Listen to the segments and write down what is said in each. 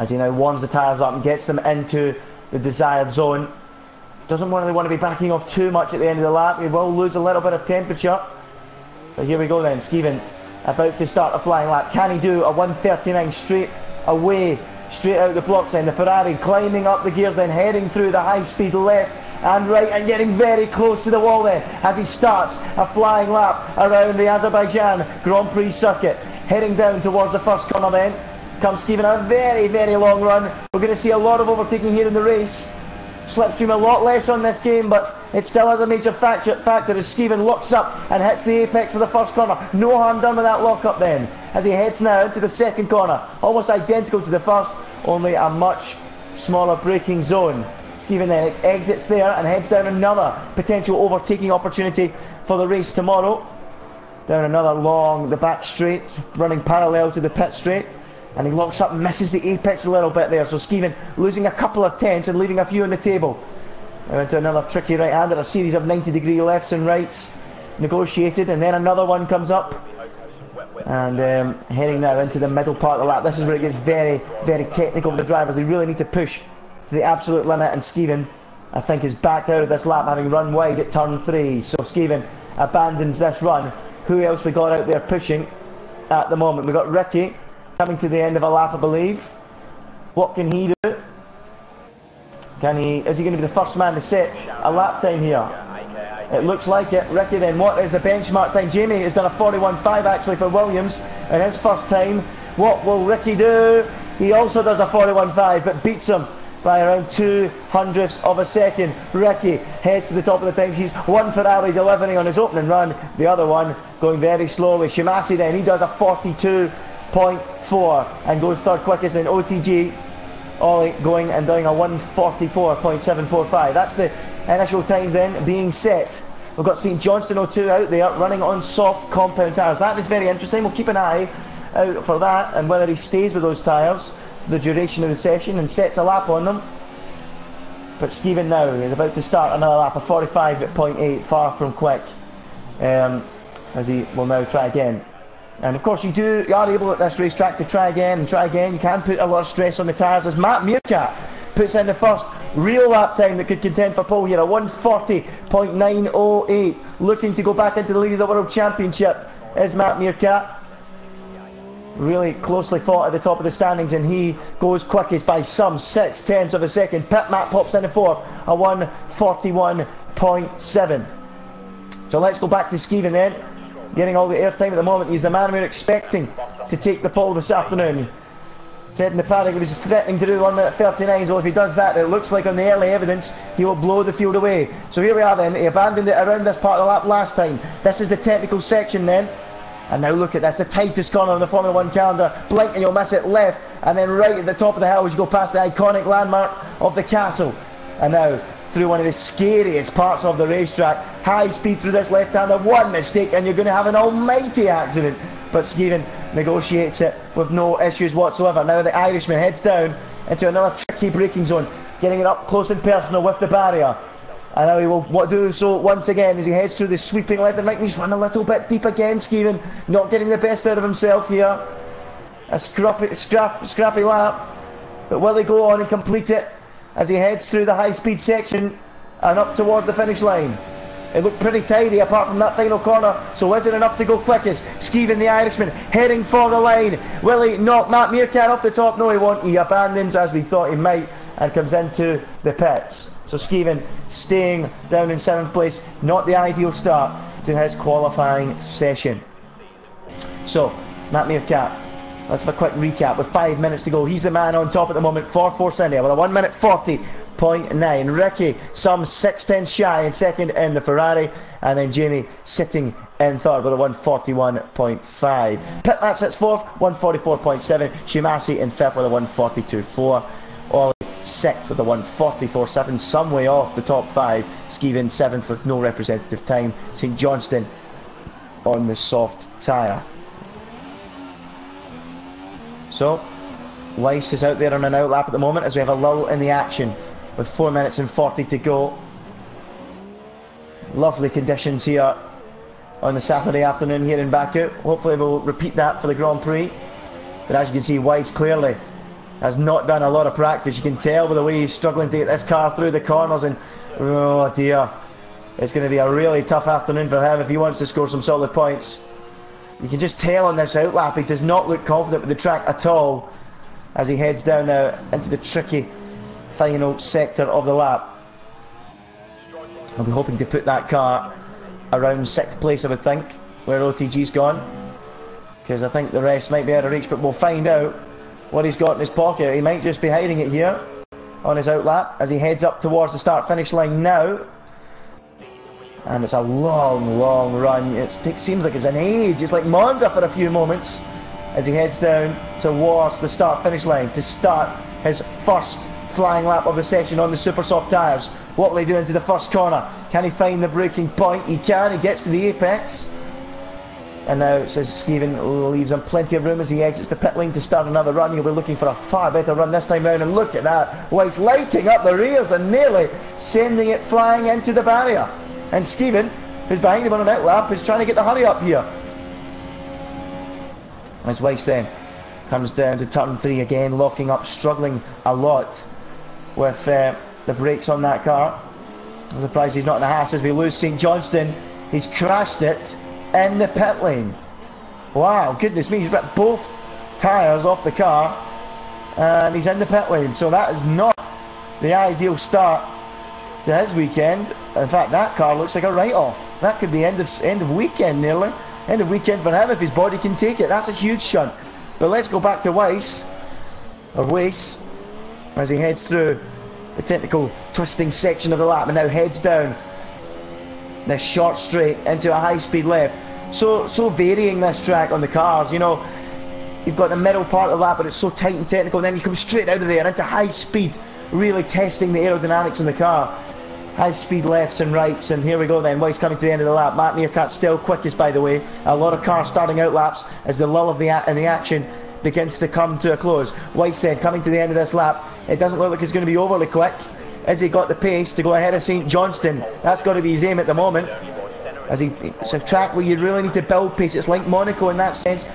as he now warms the tyres up and gets them into the desired zone. Doesn't really want to be backing off too much at the end of the lap. He will lose a little bit of temperature. But here we go then, Skeven about to start a flying lap. Can he do a 1:39 straight away, straight out the blocks then? The Ferrari climbing up the gears then, heading through the high speed left and right and getting very close to the wall then as he starts a flying lap around the Azerbaijan Grand Prix circuit. Heading down towards the first corner then comes Skeven, a very, very long run. We're going to see a lot of overtaking here in the race. Slipstream a lot less on this game, but it still has a major factor as Skeven locks up and hits the apex of the first corner. No harm done with that lock up then, as he heads now into the second corner. Almost identical to the first, only a much smaller braking zone. Skeven then exits there and heads down another potential overtaking opportunity for the race tomorrow. Down another the back straight, running parallel to the pit straight. And he locks up and misses the apex a little bit there. So Skeven losing a couple of tenths and leaving a few on the table. Now into another tricky right-hander, a series of 90-degree lefts and rights negotiated, and then another one comes up. And heading now into the middle part of the lap. This is where it gets very, very technical for the drivers. They really need to push to the absolute limit, and Skeven, I think, is backed out of this lap having run wide at turn 3. So Skeven abandons this run. Who else we got out there pushing at the moment? We got Ricky coming to the end of a lap, I believe. What can he do? Is he going to be the first man to set a lap time here? It looks like it. Ricky then, what is the benchmark time? Jamie has done a 41.5 actually for Williams in his first time. What will Ricky do? He also does a 41.5 but beats him by around 0.02 of a second. Ricky heads to the top of the time sheets. One Ferrari delivering on his opening run, the other one going very slowly. Shimasi then, he does a 42.4 and goes third quickest in OTG. Ollie going and doing a 1:44.745. That's the initial times then being set. We've got St Johnston 02 out there running on soft compound tyres. That is very interesting. We'll keep an eye out for that and whether he stays with those tyres for the duration of the session and sets a lap on them. But Skeven now is about to start another lap, a 45.8, far from quick, as he will now try again. And of course you are able at this racetrack to try again and try again. You can put a lot of stress on the tyres, as Matt Meerkat puts in the first real lap time that could contend for pole here, a 1:40.908, looking to go back into the lead of the World Championship is Matt Meerkat. Really closely fought at the top of the standings, and he goes quickest by some 0.6 of a second. Pit Matt pops in the fourth, a 1:41.7. So let's go back to Skeven then, getting all the airtime at the moment. He's the man we're expecting to take the pole this afternoon. Said in the paddock he was threatening to do 1:39, so if he does that, it looks like on the early evidence he will blow the field away. So here we are then. He abandoned it around this part of the lap last time. This is the technical section then. And now look at this, the tightest corner on the Formula 1 calendar. Blink and you'll miss it, left, and then right at the top of the hill as you go past the iconic landmark of the castle. And now through one of the scariest parts of the racetrack. High speed through this left-hander, one mistake and you're going to have an almighty accident. But Skeven negotiates it with no issues whatsoever. Now the Irishman heads down into another tricky braking zone, getting it up close and personal with the barrier. And now he will do so once again as he heads through the sweeping left and right. He's run a little bit deep again, Skeven, not getting the best out of himself here. A scrappy lap, but will he go on and complete it as he heads through the high-speed section and up towards the finish line? It looked pretty tidy apart from that final corner, so is it enough to go quickest? Skeven, the Irishman, heading for the line. Will he knock Matt Meerkat off the top? No, he won't. He abandons, as we thought he might, and comes into the pits. So Skeven staying down in 7th place, not the ideal start to his qualifying session. So, Matt Meerkat, let's have a quick recap with 5 minutes to go. He's the man on top at the moment for Force India with a 1:40.9. Ricky some 6/10 shy in second in the Ferrari, and then Jamie sitting in third with a 1:41.5. Pitmat sits fourth, 1:44.7. Shimasi in fifth with a 1:42.4. Ollie sixth with a 1:44.7, some way off the top five. Skeven seventh with no representative time. St Johnston on the soft tyre. So Weiss is out there on an outlap at the moment as we have a lull in the action with 4 minutes and 40 to go. Lovely conditions here on the Saturday afternoon here in Baku. Hopefully we'll repeat that for the Grand Prix. But as you can see, Weiss clearly has not done a lot of practice. You can tell by the way he's struggling to get this car through the corners, and oh dear, it's going to be a really tough afternoon for him if he wants to score some solid points. You can just tell on this outlap he does not look confident with the track at all as he heads down now into the tricky final sector of the lap. I'll be hoping to put that car around 6th place, I would think, where OTG's gone, because I think the rest might be out of reach, but we'll find out what he's got in his pocket. He might just be hiding it here on his outlap as he heads up towards the start finish line now. And it's a long run. It seems like it's an age. It's like Monza for a few moments as he heads down towards the start finish line to start his first flying lap of the session on the super soft tyres. What will he do into the first corner? Can he find the braking point? He can. He gets to the apex. And now it says Skeven leaves him plenty of room as he exits the pit lane to start another run. He'll be looking for a far better run this time round, and look at that. Well, he's lighting up the rears and nearly sending it flying into the barrier. And Skeven, who's behind him on an outlap, is trying to get the hurry up here. As Weiss then comes down to turn 3 again, locking up, struggling a lot with the brakes on that car. I'm surprised he's not in the Haas as we lose St Johnston. He's crashed it in the pit lane. Wow, goodness me, he's ripped both tyres off the car and he's in the pit lane. So that is not the ideal start to his weekend. In fact, that car looks like a write-off. That could be end of weekend nearly. End of weekend for him if his body can take it. That's a huge shunt. But let's go back to Weiss as he heads through the technical twisting section of the lap and now heads down this short straight into a high-speed left. So varying this track on the cars, you know. You've got the middle part of the lap, but it's so tight and technical, and then you come straight out of there into high speed, really testing the aerodynamics in the car. High speed lefts and rights, and here we go then. Weiss coming to the end of the lap. Matt Meerkat still quickest, by the way. A lot of cars starting out laps as the lull of the action begins to come to a close. Weiss then coming to the end of this lap. It doesn't look like it's going to be overly quick. Has he got the pace to go ahead of St Johnston? That's got to be his aim at the moment. It's a track where you really need to build pace. It's like Monaco in that sense.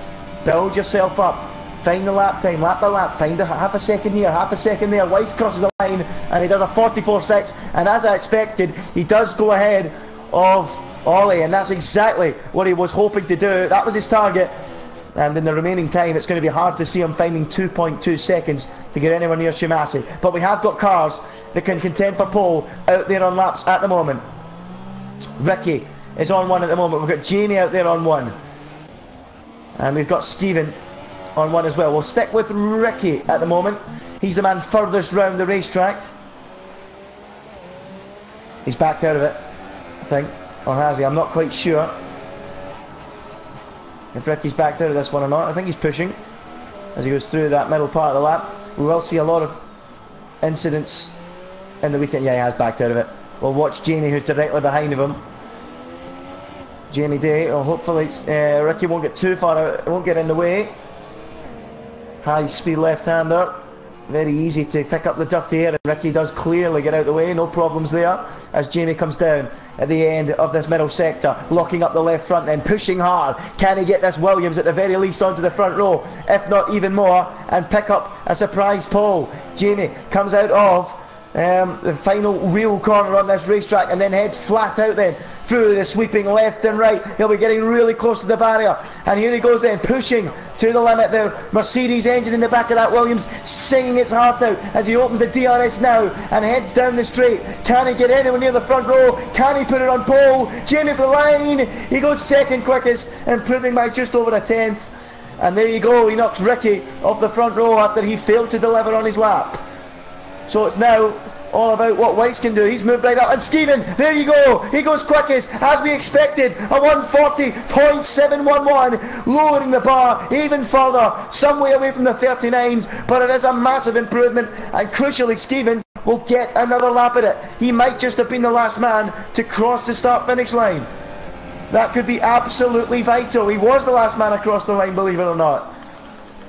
Build yourself up. Find the lap time, lap by lap. Find half a second here, half a second there. Weiss crosses the line and he does a 44.6. And as I expected, he does go ahead of Ollie, and that's exactly what he was hoping to do. That was his target. And in the remaining time, it's going to be hard to see him finding 2.2 seconds to get anywhere near Shimasi. But we have got cars that can contend for pole out there on laps at the moment. Ricky is on 1 at the moment. We've got Jamie out there on 1. And we've got Skeven on 1 as well. We'll stick with Ricky at the moment. He's the man furthest round the racetrack. He's backed out of it, I think. Or has he? I'm not quite sure if Ricky's backed out of this one or not. I think he's pushing as he goes through that middle part of the lap. We will see a lot of incidents in the weekend. Yeah, he has backed out of it. We'll watch Jamie, who's directly behind of him. Jamie Day. Well, hopefully Ricky won't get too far out. It won't get in the way. High speed left-hander. Very easy to pick up the dirty air, and Ricky does clearly get out of the way. No problems there as Jamie comes down at the end of this middle sector, locking up the left front, then pushing hard. Can he get this Williams at the very least onto the front row, if not even more, and pick up a surprise pole? Jamie comes out of the final real corner on this racetrack and then heads flat out then through the sweeping left and right. He'll be getting really close to the barrier, and here he goes then, pushing to the limit. The Mercedes engine in the back of that Williams singing its heart out as he opens the DRS now and heads down the straight. Can he get anywhere near the front row? Can he put it on pole? Jamie for the line. He goes second quickest, improving by just over a tenth, and there you go. He knocks Ricky off the front row after he failed to deliver on his lap. So it's now all about what Weiss can do. He's moved right up, and Skeven, there you go, he goes quickest as we expected, a 140.711, lowering the bar even further, some way away from the 39s, but it is a massive improvement, and crucially Skeven will get another lap at it. He might just have been the last man to cross the start finish line. That could be absolutely vital. He was the last man across the line, believe it or not.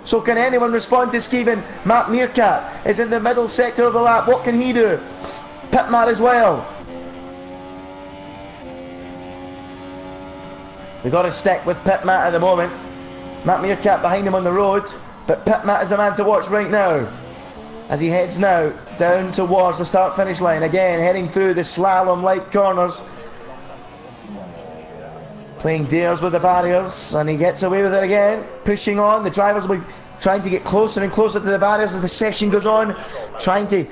So can anyone respond to Skeven? Matt Meerkat is in the middle sector of the lap. What can he do? Pitmat as well. We've got to stick with Pitmat at the moment. Matt Meerkat behind him on the road, but Pitmat is the man to watch right now. as he heads now down towards the start-finish line. Again, heading through the slalom-like corners. Playing dares with the barriers, and he gets away with it again. Pushing on, the drivers will be trying to get closer and closer to the barriers as the session goes on. Trying to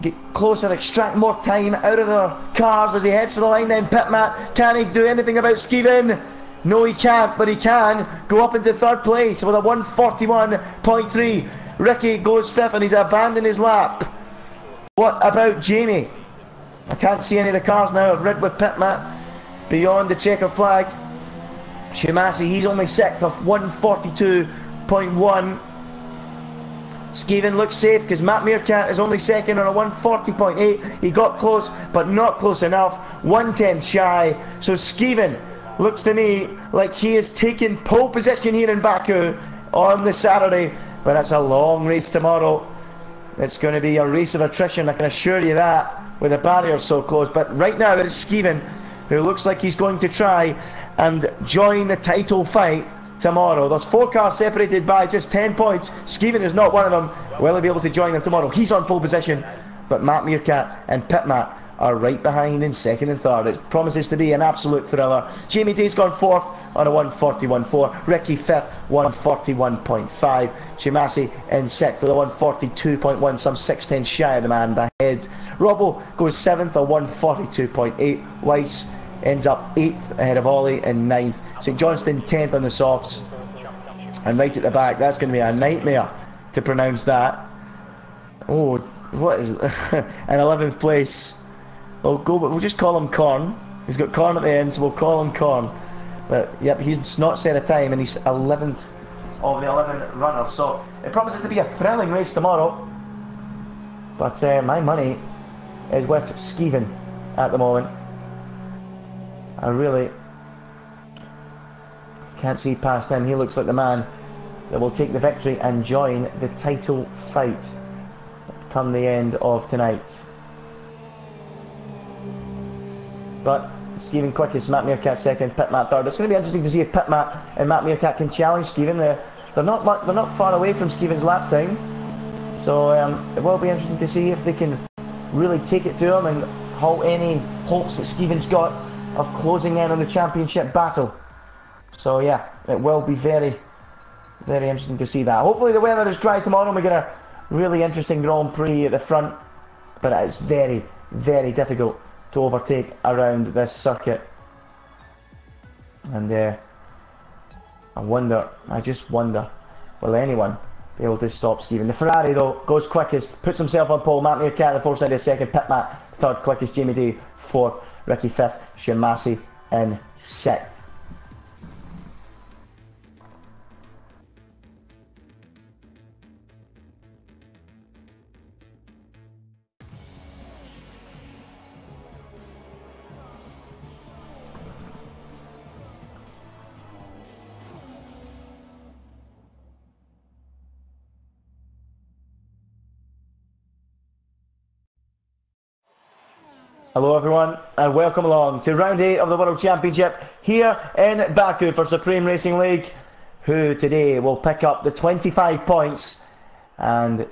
get closer, extract more time out of their cars as he heads for the line then. Pit Matt, can he do anything about Skeeven? No, he can't, but he can go up into third place with a 141.3. Ricky goes fifth and he's abandoned his lap. What about Jamie? I can't see any of the cars now. I've rid with Pit Matt beyond the checker flag. Shimasi, he's only sixth of 142.1. Skeeven looks safe because Matt Meerkat is only second on a 140.8. He got close, but not close enough. 1/10 shy. So Skeeven looks to me like he has taken pole position here in Baku on the Saturday. But it's a long race tomorrow. It's going to be a race of attrition, I can assure you that, with the barriers so close. But right now it's Skeeven who looks like he's going to try and join the title fight tomorrow. There's 4 cars separated by just 10 points. Skeeven is not one of them. Will he be able to join them tomorrow? He's on pole position, but Matt Meerkat and Pit Matt are right behind in second and third. It promises to be an absolute thriller. Jamie Day's gone fourth on a 141.4. Ricky fifth, 141.5. Shimasi in sixth with a 142.1, some 6/10 shy of the man behind. Robbo goes seventh, a 142.8. Weiss ends up 8th ahead of Ollie in 9th. St Johnston 10th on the softs. And right at the back, that's going to be a nightmare to pronounce that. Oh, what is it? In 11th place. We'll just call him Corn. He's got Corn at the end, so we'll call him Corn. But yep, he's not set a time, and he's 11th of the 11 runners. So it promises to be a thrilling race tomorrow. But my money is with Skeeven at the moment. I really can't see past him. He looks like the man that will take the victory and join the title fight come the end of tonight. But Skeeven quickest, Matt Meerkat second, Pit Matt third. It's going to be interesting to see if Pit Matt and Matt Meerkat can challenge Skeeven. They're not far away from Skeeven's lap time, so it will be interesting to see if they can really take it to him and halt any hopes that Skeeven's got of closing in on the championship battle. So yeah, it will be very, very interesting to see that. Hopefully the weather is dry tomorrow and we get a really interesting Grand Prix at the front, but it is very, very difficult to overtake around this circuit. And I just wonder, will anyone be able to stop Skeeven? The Ferrari though goes quickest, puts himself on pole. Matt Meerkat the fourth side second, Pit Matt third quickest, Jamie Day fourth, Ricky fifth, Shimasi in sixth. Hello everyone and welcome along to round 8 of the World Championship here in Baku for Supreme Racing League, who today will pick up the 25 points and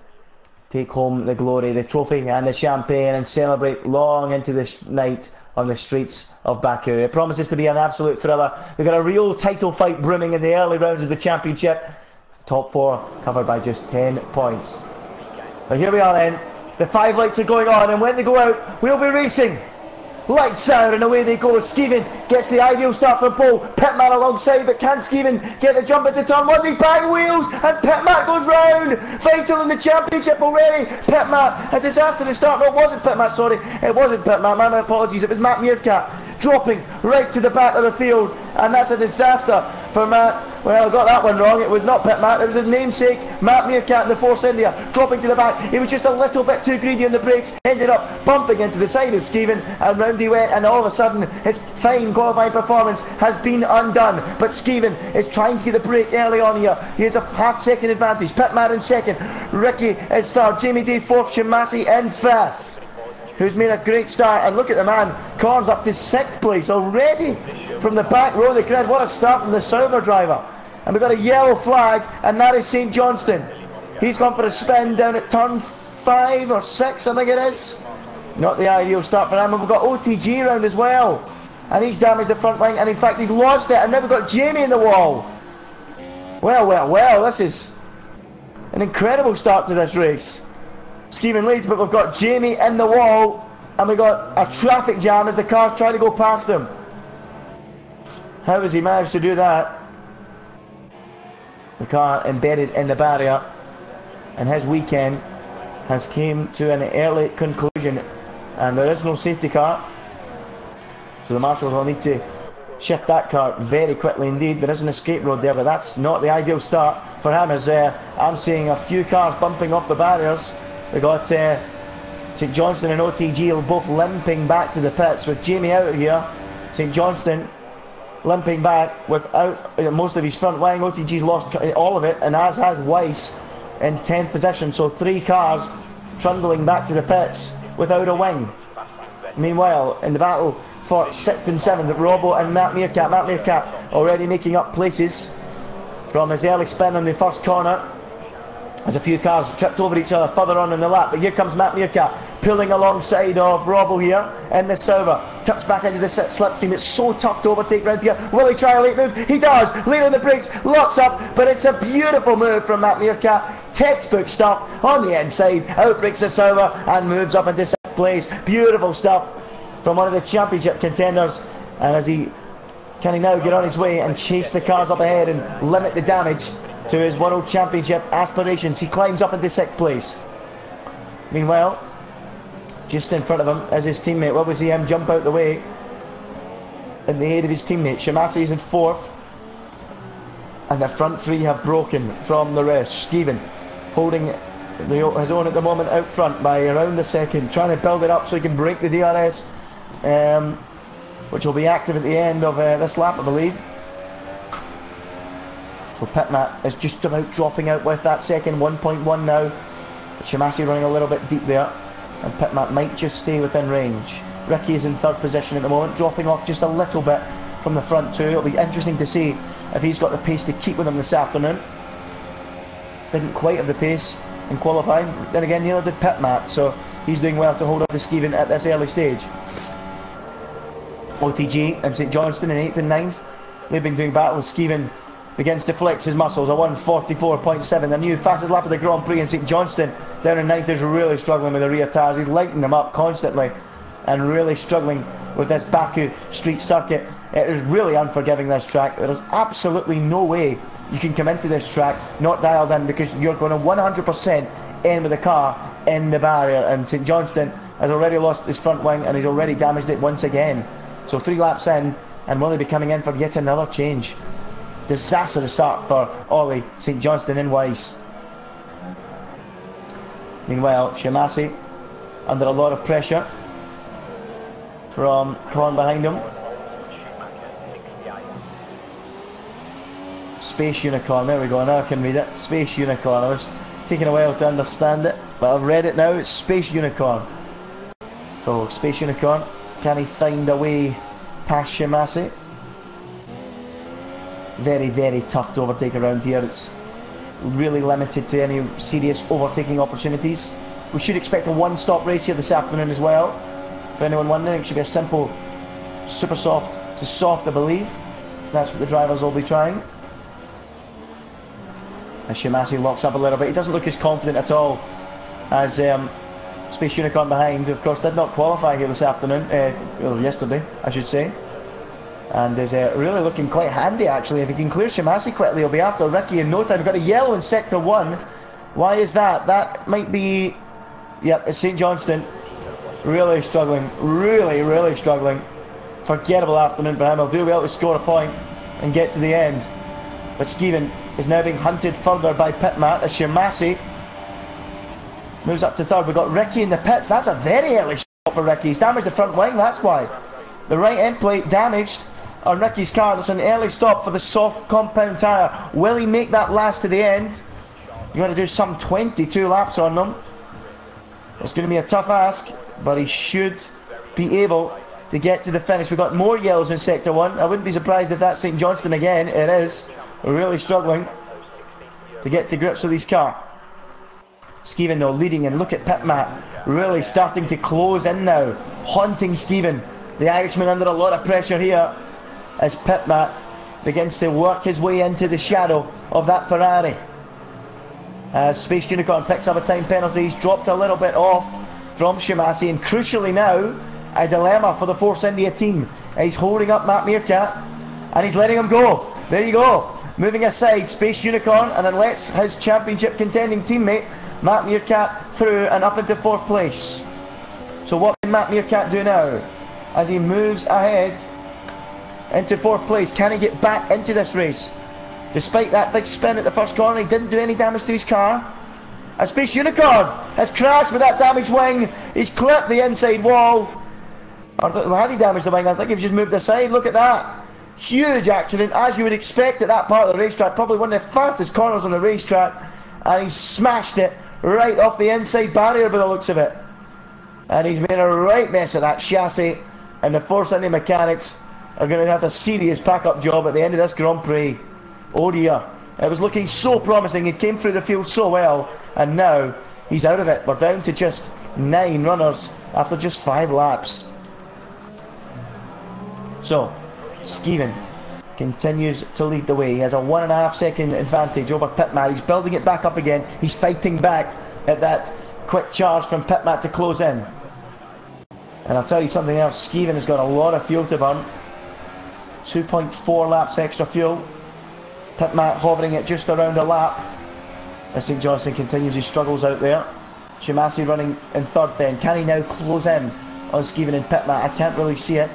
take home the glory, the trophy and the champagne and celebrate long into the night on the streets of Baku. It promises to be an absolute thriller. We've got a real title fight brimming in the early rounds of the championship. Top 4 covered by just 10 points. But here we are then. The 5 lights are going on, and when they go out, we'll be racing. Lights out, and away they go. Skeeven gets the ideal start from pole. Pit Matt alongside, but can Skeeven get the jump into turn 1? They bang wheels, and Pit Matt goes round. Vital in the championship already. Pit Matt, a disaster to start. No, it wasn't Pit Matt, sorry. It wasn't Pit Matt, my apologies. It was Matt Meerkat dropping right to the back of the field, and that's a disaster for Matt. Well, I got that one wrong. It was not Pit Matt, it was his namesake, Matt Meerkat in the Force India, dropping to the back. He was just a little bit too greedy on the brakes, ended up bumping into the side of Skeeven, and round he went, and all of a sudden his fine qualifying performance has been undone. But Skeeven is trying to get the break early on here. He has a half-second advantage. Pit Matt in second, Ricky is third, Jamie Day fourth, Shimasi in fifth, who's made a great start. And look at the man, Corn's up to 6th place already from the back row of the grid. What a start from the Sauber driver. And we've got a yellow flag, and that is St Johnston. He's gone for a spin down at turn 5 or 6, I think it is. Not the ideal start for him. And we've got OTG round as well. And he's damaged the front wing, and in fact he's lost it. And now we've got Jamie in the wall. Well, well, well, this is an incredible start to this race. Skeevan leads, but we've got Jamie in the wall, and we've got a traffic jam as the cars try to go past him. How has he managed to do that? The car embedded in the barrier, and his weekend has came to an early conclusion, and there is no safety car, so the marshals will need to shift that car very quickly indeed. There is an escape road there, but that's not the ideal start for him, as I'm seeing a few cars bumping off the barriers. We got St Johnston and OTG both limping back to the pits with Jamie out of here. St Johnston limping back without most of his front wing. OTG's lost all of it, and as has Weiss in 10th position, so 3 cars trundling back to the pits without a wing. Meanwhile, in the battle for 6th and 7th, Robbo and Matt Meerkat already making up places from his early spin on the first corner. As a few cars tripped over each other further on in the lap, but here comes Matt Meerkat pulling alongside of Robbo here in the Sauber. Tucks back into the slipstream. It's so tough to overtake round here. Will he try a late move? He does. Lead on the brakes, locks up, but it's a beautiful move from Matt Meerkat. Textbook stuff on the inside. Outbreaks the Sauber and moves up into 6th place. Beautiful stuff from one of the championship contenders. And as can he now get on his way and chase the cars up ahead and limit the damage to his World Championship aspirations, he climbs up into 6th place. Meanwhile, just in front of him is his teammate. Well, we see him jump out the way in the aid of his teammate. Shamasi is in 4th, and the front 3 have broken from the rest. Skeevan holding his own at the moment out front by around a second, trying to build it up so he can break the DRS, which will be active at the end of this lap, I believe. So Pitmat is just about dropping out with that second, 1.1 now. But Shamasi running a little bit deep there, and Pitmat might just stay within range. Ricky is in 3rd position at the moment, dropping off just a little bit from the front 2. It'll be interesting to see if he's got the pace to keep with him this afternoon. Didn't quite have the pace in qualifying. Then again, neither did Pitmat, so he's doing well to hold up to Skeevan at this early stage. OTG and St Johnston in 8th and 9th. They've been doing battle with Skeevan. Begins to flex his muscles, a 1:44.7, the new fastest lap of the Grand Prix. And St Johnston down in 9th is really struggling with the rear tires. He's lighting them up constantly and really struggling with this Baku street circuit. It is really unforgiving, this track. There is absolutely no way you can come into this track not dialed in, because you're going to 100% end with the car in the barrier. And St Johnston has already lost his front wing and he's already damaged it once again. So 3 laps in, and will he be coming in for yet another change? Disastrous start for Ollie, St Johnston and Weiss. Meanwhile, Shamasi under a lot of pressure from Con behind him. Space Unicorn, there we go, now I can read it. Space Unicorn. I was taking a while to understand it, but I've read it now. It's Space Unicorn. So Space Unicorn, can he find a way past Shamasi? Very, very tough to overtake around here. It's really limited to any serious overtaking opportunities. We should expect a 1-stop race here this afternoon as well. For anyone wondering, it should be a simple super soft to soft, I believe. That's what the drivers will be trying. As Shamasi locks up a little bit, he doesn't look as confident at all as Space Unicorn behind, who of course did not qualify here this afternoon, or yesterday I should say, and is really looking quite handy actually. If he can clear Shamasi quickly, he'll be after Ricky in no time. We've got a yellow in sector 1. Why is that? That might be, yep, it's St Johnston. Really struggling, really struggling. Forgettable afternoon for him. He'll do well to score a point and get to the end. But Skeevan is now being hunted further by Pitmat as Shamasi moves up to 3rd. We've got Ricky in the pits. That's a very early stop for Ricky. He's damaged the front wing, that's why. The right end plate damaged on Ricky's car. That's an early stop for the soft compound tyre. Will he make that last to the end? You're going to do some 22 laps on them. It's going to be a tough ask, but he should be able to get to the finish. We've got more yellows in sector 1. I wouldn't be surprised if that's St Johnston again. It is. We're really struggling to get to grips with his car. Skeven though leading, and look at Pitmat really starting to close in now, haunting Skeven. The Irishman under a lot of pressure here as Pitmat begins to work his way into the shadow of that Ferrari. As Space Unicorn picks up a time penalty, he's dropped a little bit off from Shimasi, and crucially now, a dilemma for the Force India team. He's holding up Matt Meerkat and he's letting him go. There you go. Moving aside Space Unicorn, and then lets his championship contending teammate Matt Meerkat through and up into 4th place. So what can Matt Meerkat do now as he moves ahead into 4th place? Can he get back into this race? Despite that big spin at the first corner, he didn't do any damage to his car. A Space Unicorn has crashed with that damaged wing. He's clipped the inside wall. Or had he damaged the wing? I think he's just moved aside. Look at that. Huge accident, as you would expect at that part of the racetrack. Probably one of the fastest corners on the racetrack. And he's smashed it right off the inside barrier by the looks of it. And he's made a right mess of that chassis. And the Force India mechanics are going to have a serious pack-up job at the end of this Grand Prix. Oh dear. It was looking so promising. He came through the field so well. And now he's out of it. We're down to just 9 runners after just 5 laps. So, Skeven continues to lead the way. He has a 1.5 second advantage over Pitmat. He's building it back up again. He's fighting back at that quick charge from Pitmat to close in. And I'll tell you something else. Skeven has got a lot of fuel to burn. 2.4 laps extra fuel. Pitmat hovering at just around a lap as St Johnston continues his struggles out there. Shimasi running in 3rd then. Can he now close in on Skeven and Pitmat? I can't really see it.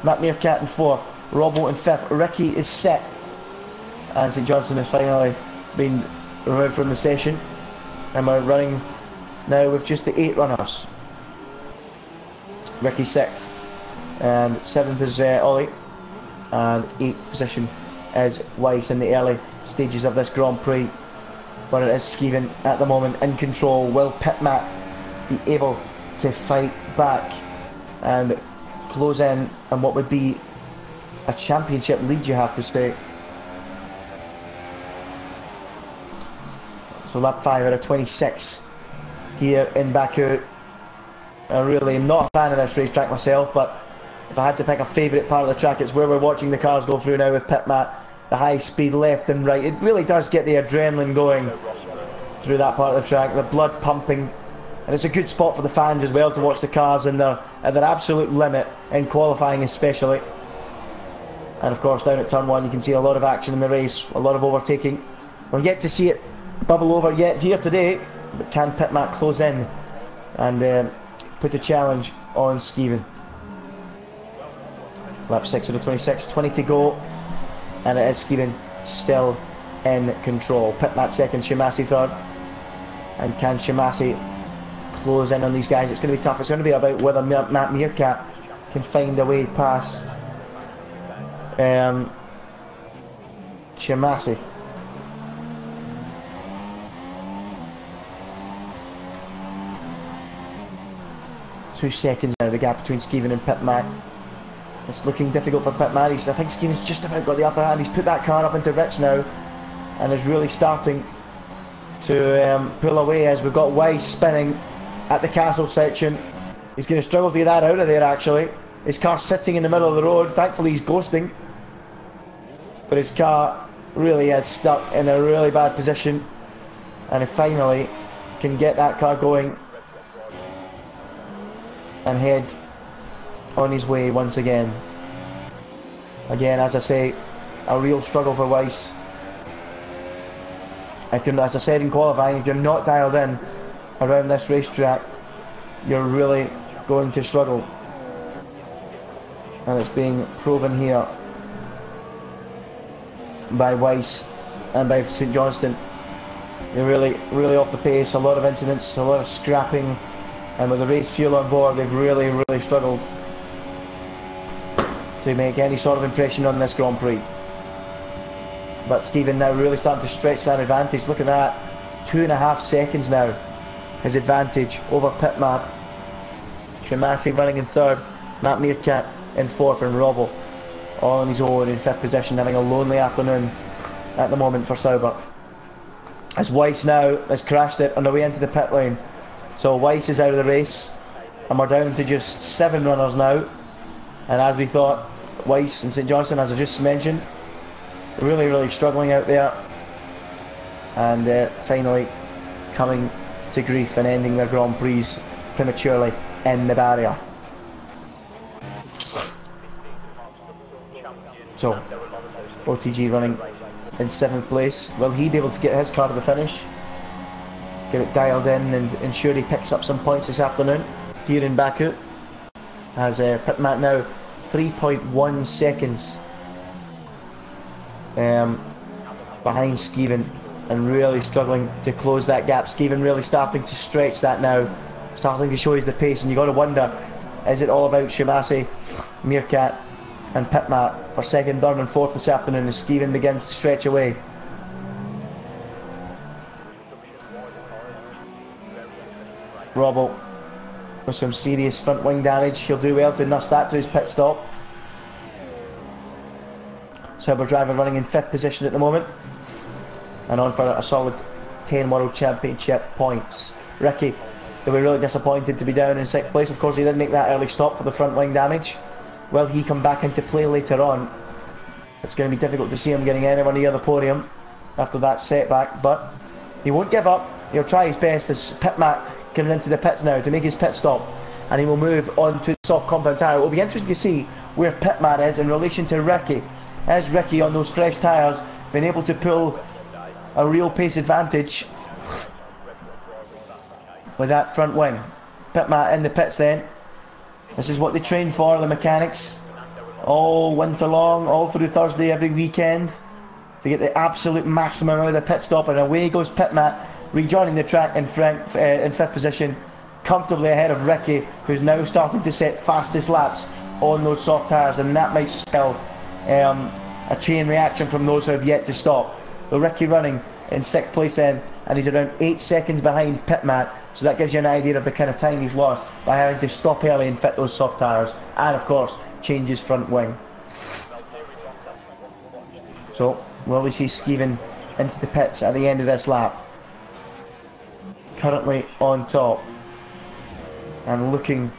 Matt Meerkat in 4th, Robbo in 5th, Ricky is 6th, and St Johnston has finally been removed from the session, and we're running now with just the 8 runners. Ricky 6th, and 7th is Ollie, and 8th position is Weiss in the early stages of this Grand Prix, but it is Skeven at the moment in control. Will Pitmat be able to fight back and close in and what would be a championship lead, you have to say? So lap 5 out of 26 here in Baku. I really am not a fan of this racetrack myself, but if I had to pick a favourite part of the track, it's where we're watching the cars go through now with Pitmat. The high speed left and right, it really does get the adrenaline going through that part of the track, the blood pumping, and it's a good spot for the fans as well to watch the cars at their absolute limit in qualifying especially. And of course down at turn 1 you can see a lot of action in the race, a lot of overtaking. We're yet to see it bubble over yet here today, but can Pitmat close in and put a challenge on Skeven? Lap 6 out of 26, 20 to go, and it is Skeven still in control. Pitmat 2nd, Shimasi 3rd, and can Shimasi close in on these guys? It's going to be tough. It's going to be about whether Matt Meerkat can find a way past Shimasi. Two seconds now, the gap between Skeven and Pitmat. It's looking difficult for Pitmat. I think Skeven's just about got the upper hand. He's put that car up into Rich now and is really starting to pull away as we've got Weiss spinning at the castle section. He's going to struggle to get that out of there actually. His car's sitting in the middle of the road. Thankfully he's ghosting, but his car really is stuck in a really bad position, and he finally can get that car going and head on his way once again. Again, as I say, a real struggle for Weiss. If you're, as I said in qualifying, if you're not dialed in around this racetrack, you're really going to struggle, and it's being proven here by Weiss and by St Johnston. They're really off the pace. A lot of incidents, a lot of scrapping, and with the race fuel on board, they've really struggled to make any sort of impression on this Grand Prix. But Skeven now really starting to stretch that advantage. Look at that, 2.5 seconds now, his advantage over Pitmat. Shimasi running in 3rd, Matt Meerkat in 4th, and Robbo all on his own in 5th position, having a lonely afternoon at the moment for Sauber. as Weiss now has crashed it on the way into the pit lane. So Weiss is out of the race, and we're down to just 7 runners now. And as we thought, Weiss and St Johnstone, as I just mentioned, really struggling out there, and finally coming to grief and ending their Grand Prix prematurely in the barrier. So OTG running in 7th place. Will he be able to get his car to the finish, get it dialed in, and ensure he picks up some points this afternoon here in Baku? As Pitmat now 3.1 seconds behind Skeven, and really struggling to close that gap. Skeven really starting to stretch that now, starting to show us the pace, and you got to wonder, is it all about Shimasi, Meerkat and Pitmat for 2nd, 3rd and 4th this afternoon as Skeven begins to stretch away? Robbo with some serious front wing damage. He'll do well to nurse that to his pit stop. Sauber driver running in 5th position at the moment, and on for a solid 10 World Championship points. Ricky, they were really disappointed to be down in 6th place. Of course, he didn't make that early stop for the front wing damage. Will he come back into play later on? It's going to be difficult to see him getting anywhere near the podium after that setback, but he won't give up. He'll try his best as Pitmat comes into the pits now to make his pit stop, and he will move on to the soft compound tyre. It will be interesting to see where Pitmat is in relation to Ricky. Has Ricky on those fresh tyres been able to pull a real pace advantage with that front wing? Pitmat in the pits then. This is what they train for, the mechanics, all winter long, all through Thursday, every weekend, to get the absolute maximum out of the pit stop. And away goes Pitmat, rejoining the track in 5th position, comfortably ahead of Ricky, who's now starting to set fastest laps on those soft tyres, and that might spell a chain reaction from those who have yet to stop. But Ricky running in 6th place then, and he's around 8 seconds behind Pitmat, so that gives you an idea of the kind of time he's lost by having to stop early and fit those soft tyres, and of course change his front wing. So will we see Skeven into the pits at the end of this lap? Currently on top, and looking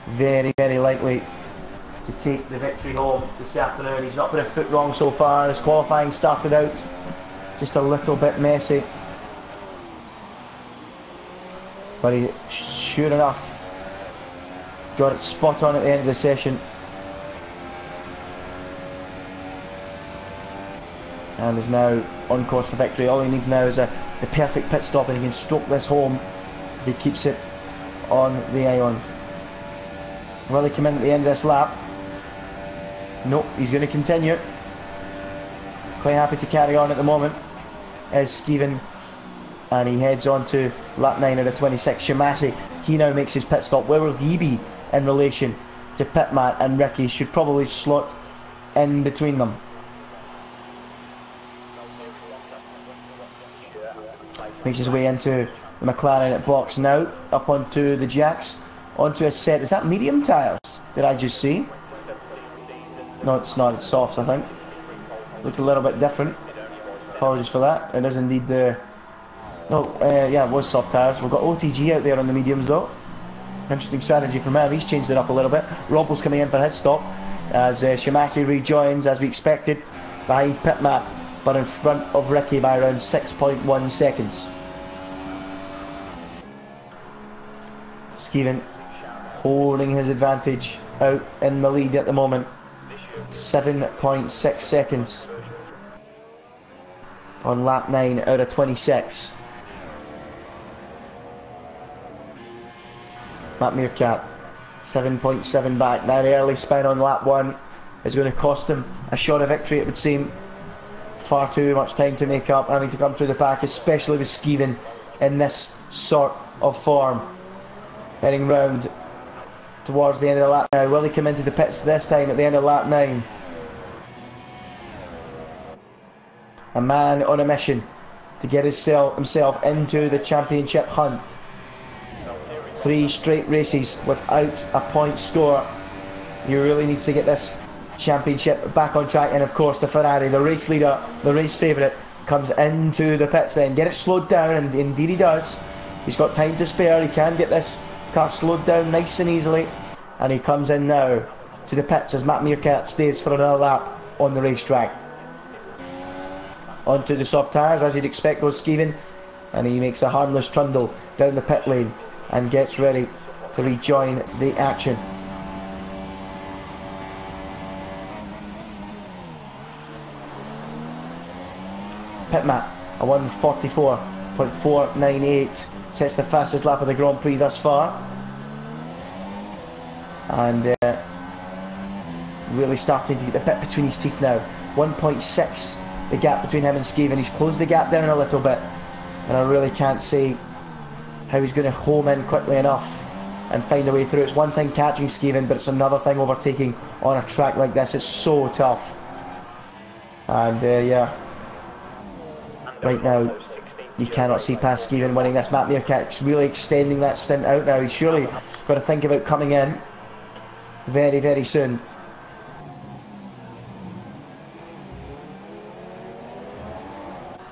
very likely to take the victory home this afternoon. He's not put a foot wrong so far. His qualifying started out just a little bit messy, but he sure enough got it spot on at the end of the session, and is now on course for victory. All he needs now is the perfect pit stop, and he can stroke this home if he keeps it on the island. Will he come in at the end of this lap? Nope, he's going to continue. Quite happy to carry on at the moment as Skeven, and he heads on to lap 9 out of 26. Shimasi, he now makes his pit stop. Where will he be in relation to Pitmat and Ricky? Should probably slot in between them. Makes his way into the McLaren at box now, up onto the jacks, onto a set. Is that medium tyres? Did I just see? No, it's not. It's softs, I think. Looked a little bit different. Apologies for that. It is indeed the... yeah, it was soft tyres. We've got OTG out there on the mediums though. Interesting strategy from him. He's changed it up a little bit. Robbo's coming in for his stop as Shimasi rejoins, as we expected, behind Pitmat, but in front of Ricky by around 6.1 seconds. Skeven holding his advantage out in the lead at the moment. 7.6 seconds on lap 9 out of 26. Matt Meerkat 7.7 back. Now the early spin on lap 1 is going to cost him a shot of victory, it would seem. Far too much time to make up, having to come through the pack, especially with Skeven in this sort of form. Heading round towards the end of the lap now. Will he come into the pits this time at the end of lap 9? A man on a mission to get himself into the championship hunt. 3 straight races without a point score. He really needs to get this championship back on track, and of course the Ferrari, the race leader, the race favourite, comes into the pits then. Get it slowed down, and indeed he does. He's got time to spare. He can get this car slowed down nice and easily. And he comes in now to the pits as Matt Meerkat stays for another lap on the racetrack. Onto the soft tyres, as you'd expect, goes Skeven, and he makes a harmless trundle down the pit lane and gets ready to rejoin the action. Pit map, a 1:44.498, sets the fastest lap of the Grand Prix thus far, and really starting to get the bit between his teeth now. 1.6 the gap between him and Skeven. He's closed the gap down a little bit, and I really can't see how he's going to home in quickly enough and find a way through. It's one thing catching Skeven, but it's another thing overtaking on a track like this. It's so tough. And yeah, right now you cannot see past Skeven winning this. Matt Meerkat's really extending that stint out now. He's surely got to think about coming in very, very soon.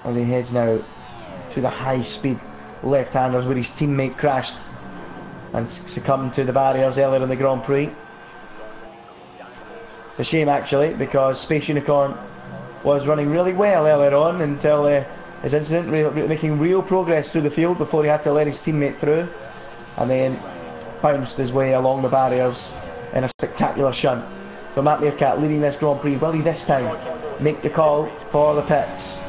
As he heads now to the high-speed left-handers where his teammate crashed and succumbed to the barriers earlier in the Grand Prix. It's a shame actually, because Space Unicorn was running really well earlier on until his incident, making real progress through the field before he had to let his teammate through, and then bounced his way along the barriers in a spectacular shunt. So Matt Meerkat leading this Grand Prix. Will he this time make the call for the pits?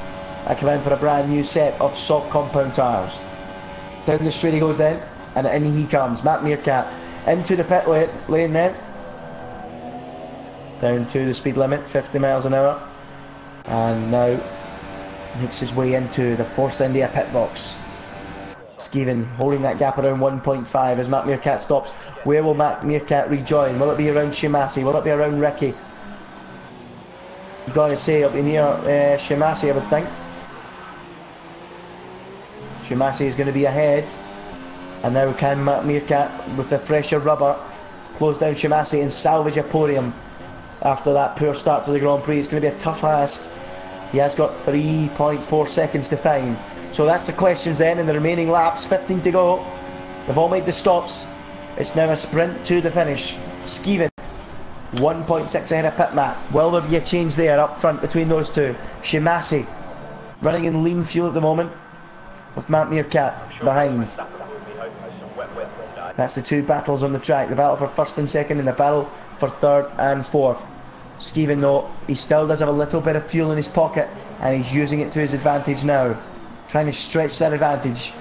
I come in for a brand new set of soft compound tyres. Down the straight he goes then, and in he comes. Matt Meerkat into the pit lane then. Down to the speed limit, 50 miles an hour. And now makes his way into the Force India pit box. Skeven holding that gap around 1.5 as Matt Meerkat stops. Where will Matt Meerkat rejoin? Will it be around Shimasi? Will it be around Ricky? You've got to say it'll be near Shimasi, I would think. Shimasi is going to be ahead, and now can Matt Meerkat, with the fresher rubber, close down Shimasi and salvage a podium after that poor start to the Grand Prix? It's going to be a tough ask. He has got 3.4 seconds to find. So that's the questions then in the remaining laps. 15 to go. They've all made the stops. It's now a sprint to the finish. Skeven 1.6 ahead of pit Matt. Will there be a change there up front between those two? Shimasi running in lean fuel at the moment, with Matt Meerkat behind. That's the two battles on the track. The battle for first and second, and the battle for third and fourth. Skeven though, he still does have a little bit of fuel in his pocket, and he's using it to his advantage now. Trying to stretch that advantage.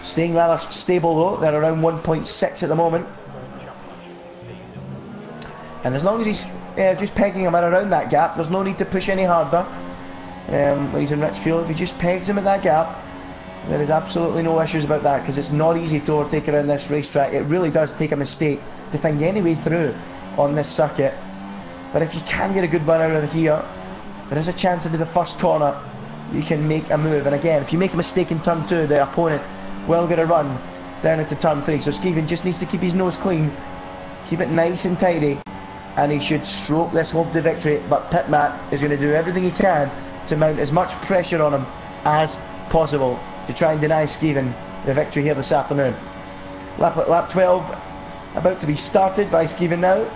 Staying rather stable though, they're around 1.6 at the moment. And as long as he's just pegging him at around that gap, there's no need to push any harder. When he's in rich fuel, if he just pegs him at that gap, there is absolutely no issues about that, because it's not easy to overtake around this racetrack. It really does take a mistake to find any way through on this circuit. But if you can get a good run out of here, there is a chance into the first corner you can make a move. And again, if you make a mistake in turn 2, the opponent will get a run down into turn 3. So Skeven just needs to keep his nose clean, keep it nice and tidy, and he should stroke this home to victory. But Pit Matt is going to do everything he can to mount as much pressure on him as possible to try and deny Skeven the victory here this afternoon. Lap 12 about to be started by Skeven now,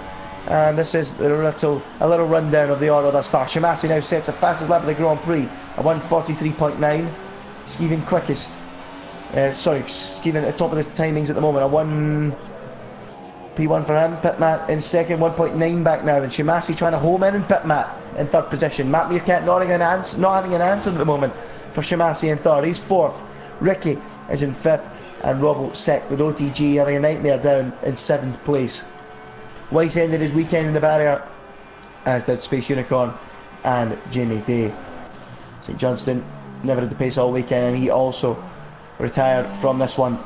and this is a little rundown of the order thus far. Shimasi now sets the fastest lap of the Grand Prix, a 1:43.9. Skeven quickest. Skeven at the top of the timings at the moment, a 1 P1 for him. Pit Matt in second, 1.9 back now, and Shimasi trying to home in Pit Matt in third position. Matt Meerkat not having an answer at the moment for Shimasi in third. He's fourth. Ricky is in fifth, and Robbo sixth, with OTG having a nightmare down in seventh place. Weiss ended his weekend in the barrier, as did Space Unicorn and Jamie Day. St Johnston never had the pace all weekend, and he also retired from this one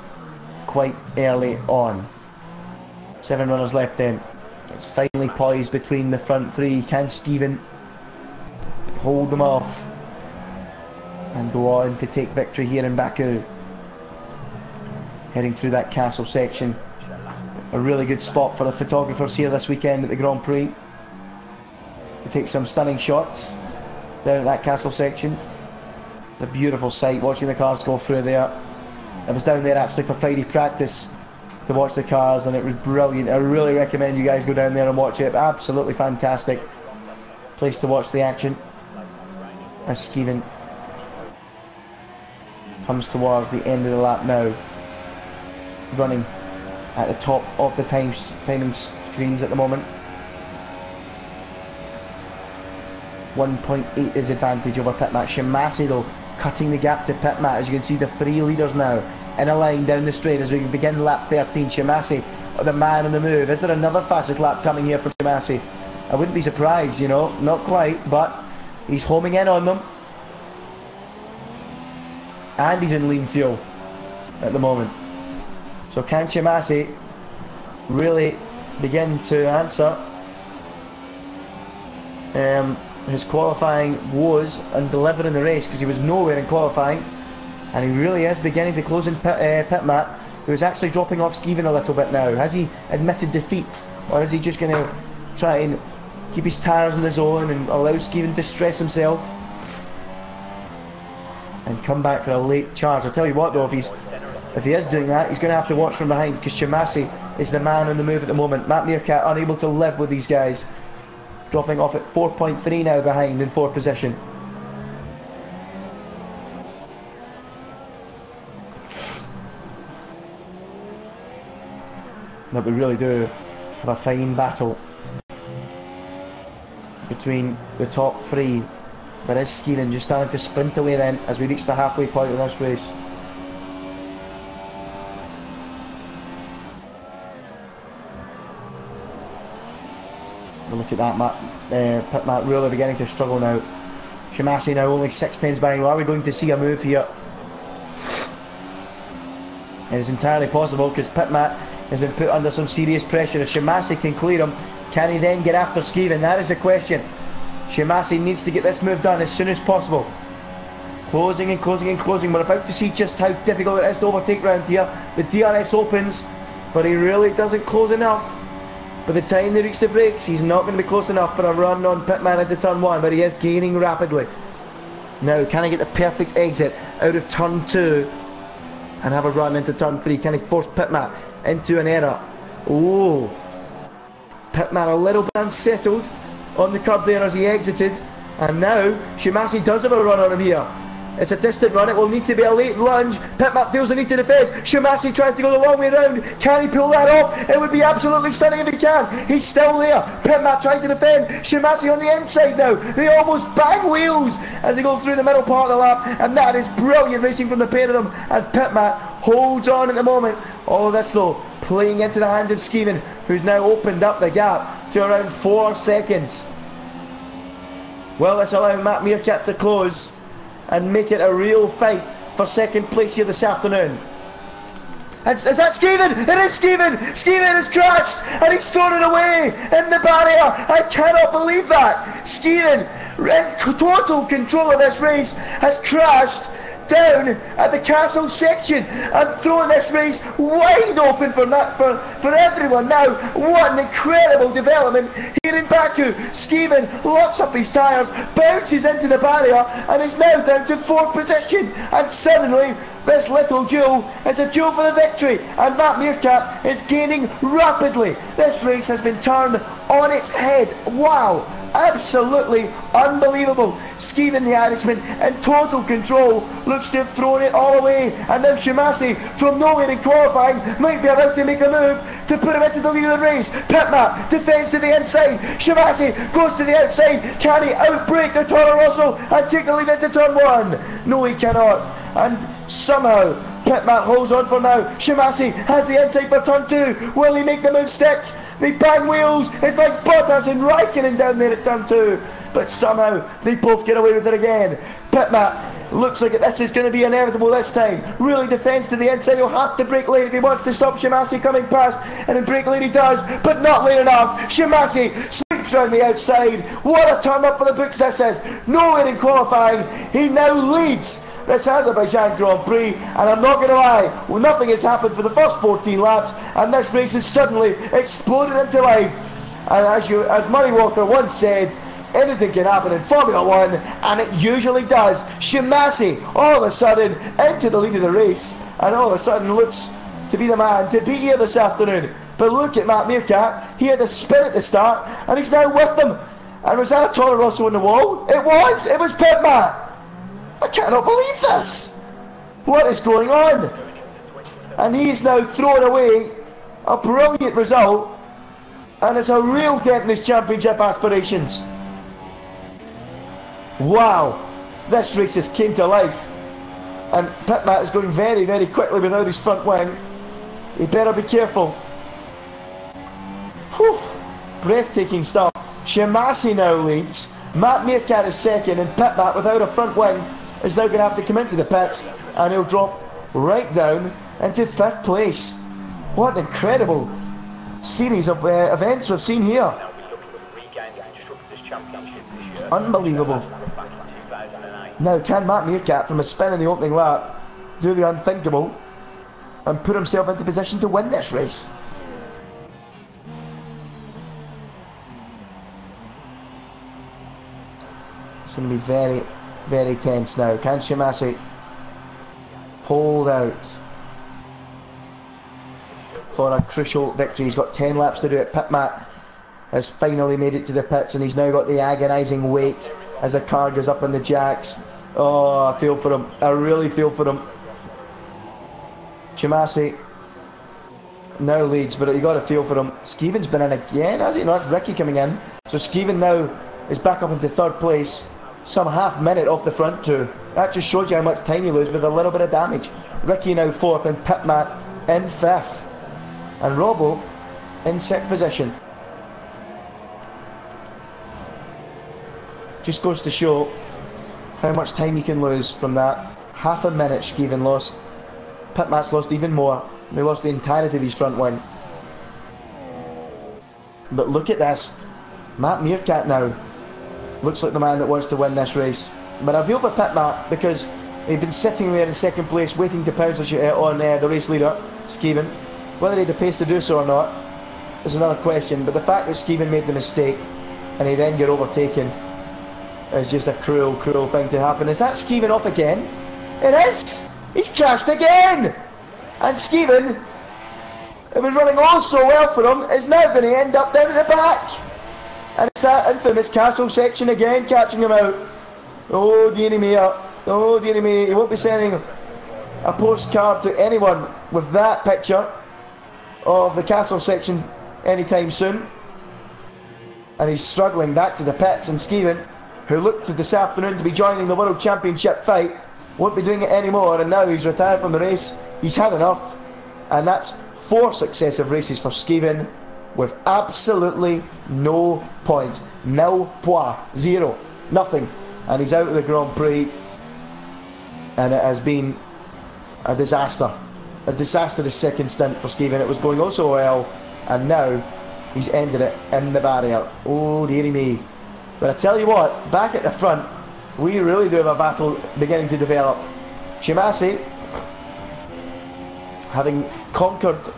quite early on. 7 runners left then. It's finally poised between the front three. Can Skeven hold them off and go on to take victory here in Baku? Heading through that castle section. A really good spot for the photographers here this weekend at the Grand Prix to take some stunning shots down at that castle section. a beautiful sight watching the cars go through there. I was down there actually for Friday practice to watch the cars, and it was brilliant. I really recommend you guys go down there and watch it. Absolutely fantastic place to watch the action as Skeevan comes towards the end of the lap now, running at the top of the timing screens at the moment. 1.8 is advantage over Pitmat. Shimasi though cutting the gap to Pitmat. As you can see, the three leaders now in a line down the straight as we begin lap 13. Shimasi, the man on the move. Is there another fastest lap coming here from Shimasi? I wouldn't be surprised, you know, not quite, but he's homing in on them. And he's in lean fuel at the moment. So can Shimasi really begin to answer his qualifying woes and deliver in the race, because he was nowhere in qualifying, and he really is beginning to close in Pitmat, who is actually dropping off Skeevan a little bit now. Has he admitted defeat, or is he just going to try and keep his tyres in the zone and allow Skeevan to stress himself and come back for a late charge? I'll tell you what though, if he is doing that, he's going to have to watch from behind, because Shimasi is the man on the move at the moment. Matt Meerkat unable to live with these guys, dropping off at 4.3 now behind in 4th position. But we really do have a fine battle between the top three. But is Skeevan just starting to sprint away then as we reach the halfway point of this race? Look at that, Pitmat really beginning to struggle now. Shimasi now only 6 tenths behind. Are we going to see a move here? It is entirely possible, because Pitmat has been put under some serious pressure. If Shimasi can clear him, can he then get after Skeevan? That is the question. Shimasi needs to get this move done as soon as possible. Closing and closing and closing. We're about to see just how difficult it is to overtake round here. The DRS opens, but he really doesn't close enough. By the time they reach the brakes, he's not going to be close enough for a run on Pitman into turn 1, but he is gaining rapidly. Now, can he get the perfect exit out of turn 2 and have a run into turn 3? Can he force Pitman into an error? Oh, Pitman a little bit unsettled on the curb there as he exited, and now Shimasi does have a run on him here. It's a distant run, it will need to be a late lunge. Pitmat feels the need to defend. Shimasi tries to go the long way round. Can he pull that off? It would be absolutely stunning if he can. He's still there. Pitmat tries to defend. Shimasi on the inside now. They almost bang wheels as they go through the middle part of the lap, and that is brilliant racing from the pair of them. And Pitmat holds on at the moment. All of this though playing into the hands of Skeevan, who's now opened up the gap to around 4 seconds. Well, let's allow Matt Meerkat to close and make it a real fight for second place here this afternoon. Is that Skeevan? It is Skeevan! Skeevan has crashed and he's thrown it away in the barrier. I cannot believe that. Skeevan, in total control of this race, has crashed down at the castle section and throwing this race wide open for everyone. Now, what an incredible development here in Baku. Skeevan locks up his tyres, bounces into the barrier, and is now down to 4th position. And suddenly, this little duel is a duel for the victory, and Matt Meerkat is gaining rapidly. This race has been turned on its head. Wow! Absolutely unbelievable. Skeevan the Irishman in total control looks to have thrown it all away, and now Shimasi from nowhere in qualifying might be about to make a move to put him into the lead of the race. Pitmat defends to the inside. Shimasi goes to the outside. Can he outbrake the Toro Rosso and take the lead into turn 1? No, he cannot. And somehow Pitmat holds on for now. Shimasi has the inside for turn 2. Will he make the move stick? They bang wheels. It's like Bottas and Raikkonen down there at turn 2. But somehow they both get away with it again. Pitmat looks like this is going to be inevitable this time. Really defends to the inside. He'll have to brake late if he wants to stop Shimasi coming past. And in brake late he does, but not late enough. Shimasi sweeps around the outside. What a turn up for the books this is. Nowhere in qualifying. He now leads this Azerbaijan Grand Prix, and I'm not going to lie, well, nothing has happened for the first 14 laps, and this race has suddenly exploded into life. And as Murray Walker once said, anything can happen in Formula 1, and it usually does. Shimasi, all of a sudden, into the lead of the race, and all of a sudden looks to be the man to beat here this afternoon. But look at Matt Meerkat, he had a spin at the start, and he's now with them. And was that a Toro Rosso on the wall? It was Pit Matt. I cannot believe this. What is going on? And he's now thrown away a brilliant result, and it's a real dent in his championship aspirations. Wow, this race just came to life, and Pit Matt is going very, very quickly without his front wing. He better be careful. Whew. Breathtaking stuff. Shimasi now leads, Matt Meerkat is second, and Pit Matt without a front wing is now going to have to come into the pits, and he'll drop right down into 5th place. What an incredible series of events we've seen here. Unbelievable. Now can Matt Meerkat, from a spin in the opening lap, do the unthinkable and put himself into position to win this race? It's going to be very, very tense now. Can Shimasi hold out for a crucial victory? He's got 10 laps to do it. Pit Matt has finally made it to the pits, and he's now got the agonising wait as the car goes up on the jacks. Oh, I feel for him. I really feel for him. Shimasi now leads, but you got to feel for him. Skeeven's been in again, has he? No, that's Ricky coming in. So Skeeven now is back up into 3rd place. Some half minute off the front too. That just shows you how much time you lose with a little bit of damage. Ricky now 4th, and Pit Matt in 5th. And Robbo in 6th position. Just goes to show how much time you can lose from that. Half a minute Skeeven lost. Pit Matt's lost even more. He lost the entirety of his front wing. But look at this. Matt Meerkat now looks like the man that wants to win this race. But I feel for Pit Matt, because he'd been sitting there in 2nd place waiting to pounce on the race leader, Skeeven. Whether he had the pace to do so or not is another question, but the fact that Skeeven made the mistake and he then got overtaken is just a cruel, cruel thing to happen. Is that Skeeven off again? It is! He's crashed again! And Skeeven, it was running all so well for him, is now going to end up down at the back. And it's that infamous castle section again catching him out. Oh dearie me, oh dearie me, he won't be sending a postcard to anyone with that picture of the castle section anytime soon. And he's struggling back to the pits, and Skeeven, who looked to this afternoon to be joining the World Championship fight, won't be doing it anymore, and now he's retired from the race. He's had enough, and that's 4 successive races for Skeeven with absolutely no points. Nil point, 0, nothing, and he's out of the Grand Prix, and it has been a disaster. A disastrous second stint for Skeeven. It was going oh so well, and now he's ended it in the barrier. Oh dearie me. But I tell you what, back at the front, we really do have a battle beginning to develop. Shimasi, having conquered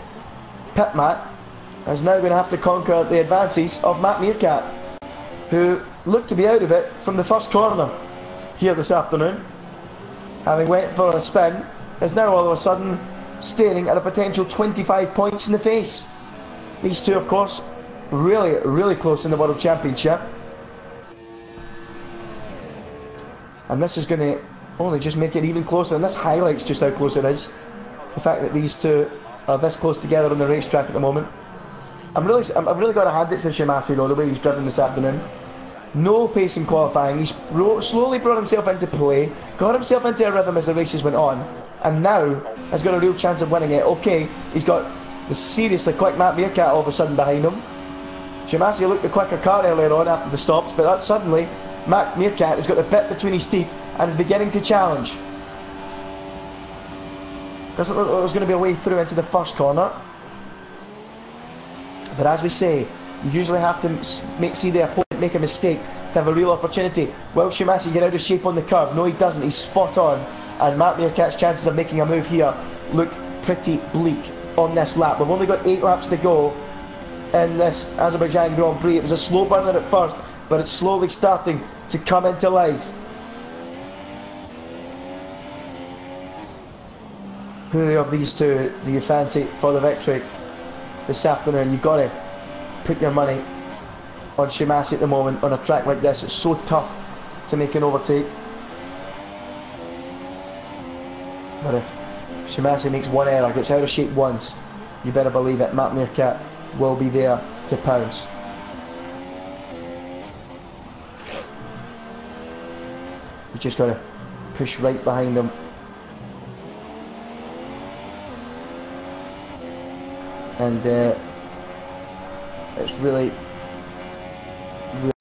Pit Matt, is now going to have to conquer the advances of Matt Meerkat, who looked to be out of it from the first corner here this afternoon. Having went for a spin, is now all of a sudden staring at a potential 25 points in the face. These two, of course, really, really close in the World Championship. And this is going to only just make it even closer, and this highlights just how close it is. The fact that these two are this close together on the racetrack at the moment. I've really got to hand it to Shimasi though, the way he's driven this afternoon. No pace in qualifying. He's slowly brought himself into play, got himself into a rhythm as the races went on, and now has got a real chance of winning it. Okay, he's got the seriously quick Matt Meerkat all of a sudden behind him. Shimasi looked the quicker car earlier on after the stops, but that suddenly Matt Meerkat has got the bit between his teeth and is beginning to challenge. Doesn't look like there's going to be a way through into the first corner. But as we say, you usually have to see the opponent make a mistake to have a real opportunity. Will Shimasi get out of shape on the curve? No, he doesn't. He's spot on. And Matt Meerkat's chances of making a move here look pretty bleak on this lap. We've only got 8 laps to go in this Azerbaijan Grand Prix. It was a slow burner at first, but it's slowly starting to come into life. Who of these two do you fancy for the victory this afternoon? You've got to put your money on Shimasi at the moment on a track like this. It's so tough to make an overtake. But if Shimasi makes one error, gets out of shape once, you better believe it, Matt Meerkat will be there to pounce. You just got to push right behind him. And it's really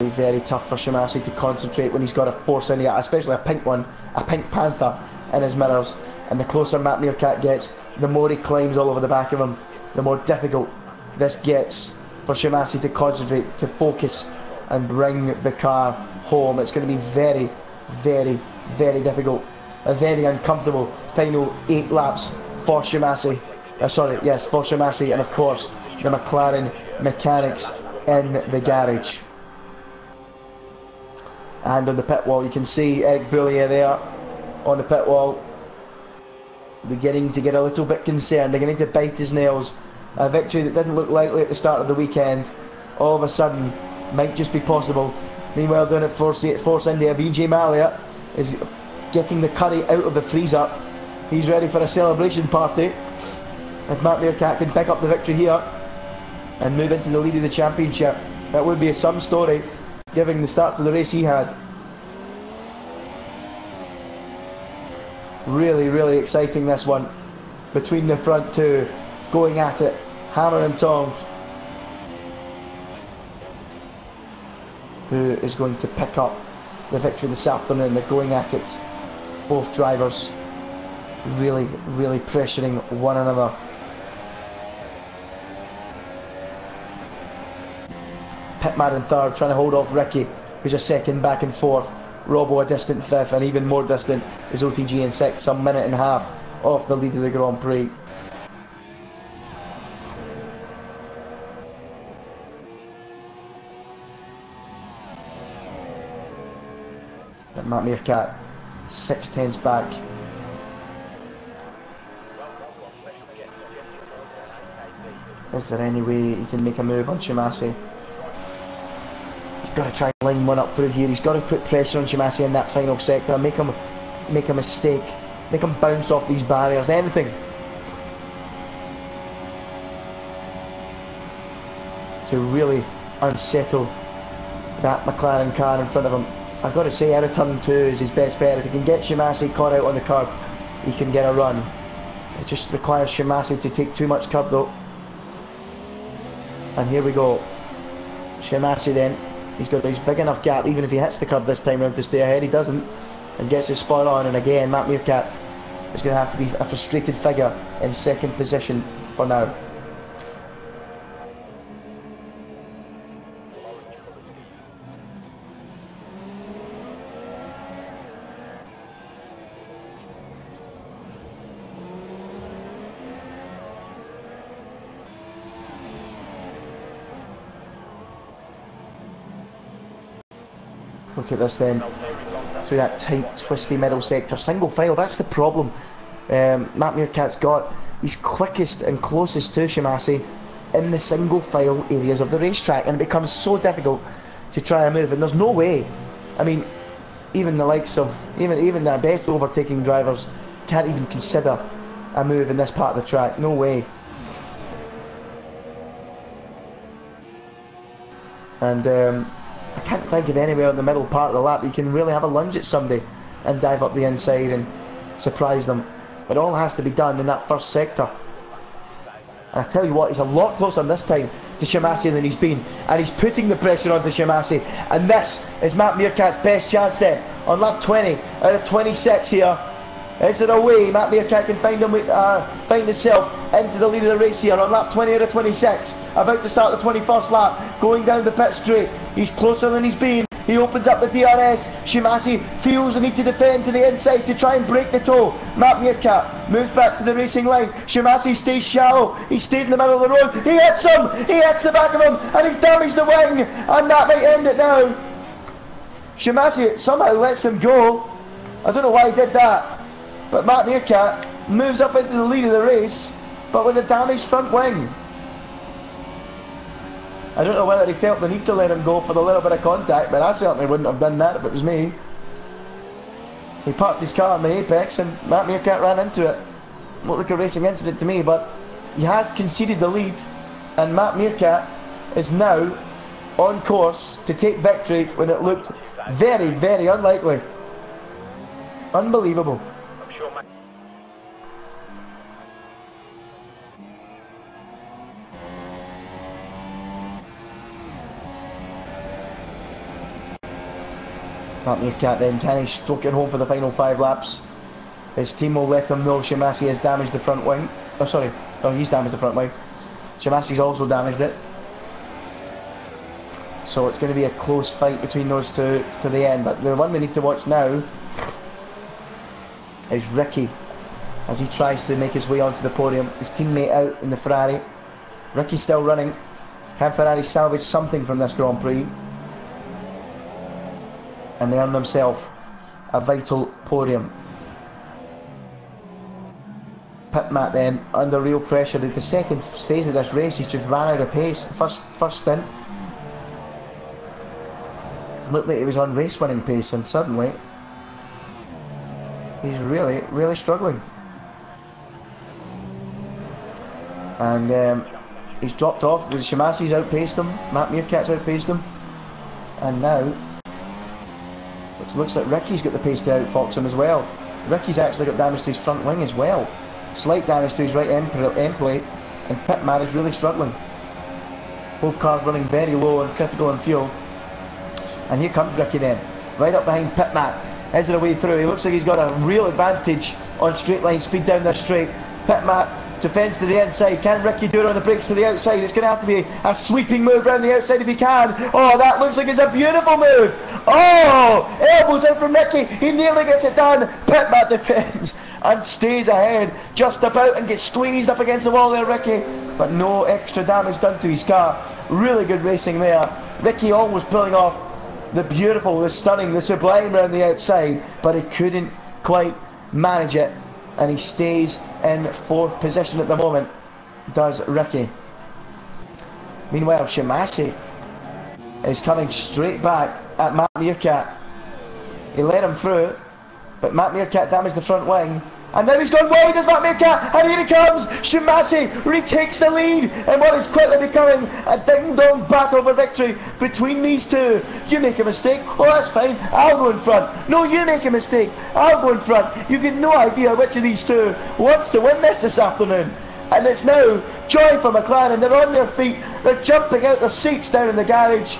very tough for Shimasi to concentrate when he's got a force in here, especially a pink one, a pink panther in his mirrors. And the closer Matt Meerkat gets, the more he climbs all over the back of him, the more difficult this gets for Shimasi to concentrate, to focus and bring the car home. It's going to be very, very, very difficult. A very uncomfortable final 8 laps for Shimasi. For Shimasi, and of course the McLaren mechanics in the garage. And on the pit wall you can see Eric Boulier there on the pit wall, beginning to get a little bit concerned, beginning to bite his nails. A victory that didn't look likely at the start of the weekend, all of a sudden might just be possible. Meanwhile, down at Force India, Vijay Mallya is getting the curry out of the freezer. He's ready for a celebration party. If Matt Meerkat can pick up the victory here and move into the lead of the championship, that would be some story, given the start to the race he had. Really, really exciting, this one, between the front two, going at it, hammer and tongs. Who is going to pick up the victory this afternoon? They're going at it, both drivers, really, really pressuring one another. Pitman in third, trying to hold off Ricky, who's a second back and forth. Robbo a distant fifth, and even more distant is OTG in sixth, some minute and a half off the lead of the Grand Prix. But Matt Meerkat 6/10 back. Is there any way he can make a move on Shimasi? Got to try and line one up through here. He's got to put pressure on Shimasi in that final sector, make a mistake, make him bounce off these barriers, anything to really unsettle that McLaren car in front of him. I've got to say, out of turn 2 is his best bet. If he can get Shimasi caught out on the curb, he can get a run. It just requires Shimasi to take too much curb though. And here we go. Shimasi then. He's got his big enough gap, even if he hits the curb this time round to stay ahead. He doesn't, and gets his spot on. And again, Matt Meerkat is going to have to be a frustrated figure in second position for now. Look at this then, through that tight, twisty middle sector. Single file, that's the problem. Matt Meerkat's got, he's quickest and closest to Shimasi in the single file areas of the racetrack, and it becomes so difficult to try and move, and there's no way. I mean, even the likes of, even the best overtaking drivers can't even consider a move in this part of the track. No way. And I can't think of anywhere in the middle part of the lap that you can really have a lunge at somebody and dive up the inside and surprise them. But it all has to be done in that first sector. And I tell you what, he's a lot closer this time to Shimasi than he's been, and he's putting the pressure onto Shimasi. And this is Matt Meerkat's best chance then on lap 20 out of 26 here. Is there a way Matt Meerkat can find himself into the lead of the race here on lap 20 out of 26? About to start the 21st lap, going down the pit straight. He's closer than he's been. He opens up the DRS. Shimasi feels the need to defend to the inside to try and break the toe. Matt Meerkat moves back to the racing line. Shimasi stays shallow. He stays in the middle of the road. He hits him. He hits the back of him, and he's damaged the wing. And that might end it now. Shimasi somehow lets him go. I don't know why he did that. But Matt Meerkat moves up into the lead of the race, but with a damaged front wing. I don't know whether he felt the need to let him go for the little bit of contact, but I certainly wouldn't have done that if it was me. He parked his car on the apex and Matt Meerkat ran into it. Looked like a racing incident to me, but he has conceded the lead, and Matt Meerkat is now on course to take victory when it looked very, very unlikely. Unbelievable. Matt Meerkat then, can he stroke it home for the final 5 laps? His team will let him know Shimasi has damaged the front wing. Oh sorry, no, he's damaged the front wing. Shimasi's also damaged it. So it's going to be a close fight between those two to the end. But the one we need to watch now is Ricky, as he tries to make his way onto the podium. His teammate out in the Ferrari. Ricky's still running. Can Ferrari salvage something from this Grand Prix? And they earn themselves a vital podium. Pit Matt then under real pressure. The second stage of this race, he just ran out of pace. First stint looked like he was on race winning pace, and suddenly he's really struggling. And he's dropped off. Shimasi's outpaced him, Matt Meerkat's outpaced him, and now it looks like Ricky's got the pace to outfox him as well. Ricky's actually got damage to his front wing as well. Slight damage to his right end plate, and Pit Matt is really struggling. Both cars running very low and critical on fuel. And here comes Ricky then, right up behind Pit Matt, edging away through. He looks like he's got a real advantage on straight line speed down this straight. Pit Matt defends to the inside. Can Ricky do it on the brakes to the outside? It's going to have to be a sweeping move around the outside if he can. Oh, that looks like it's a beautiful move. Oh, elbows in from Ricky. He nearly gets it done. Pit Matt defends and stays ahead just about and gets squeezed up against the wall there, Ricky. But no extra damage done to his car. Really good racing there. Ricky almost pulling off the beautiful, the stunning, the sublime around the outside, but he couldn't quite manage it. And he stays in 4th position at the moment, does Ricky. Meanwhile, Shimasi is coming straight back at Matt Meerkat. He let him through, but Matt Meerkat damaged the front wing. And now he's gone wide as Matt Meerkat, and here he comes! Shimasi retakes the lead in what is quickly becoming a ding-dong battle for victory between these two. You make a mistake, oh that's fine, I'll go in front. No, you make a mistake, I'll go in front. You've got no idea which of these two wants to win this afternoon. And it's now joy for McLaren. They're on their feet, they're jumping out their seats down in the garage,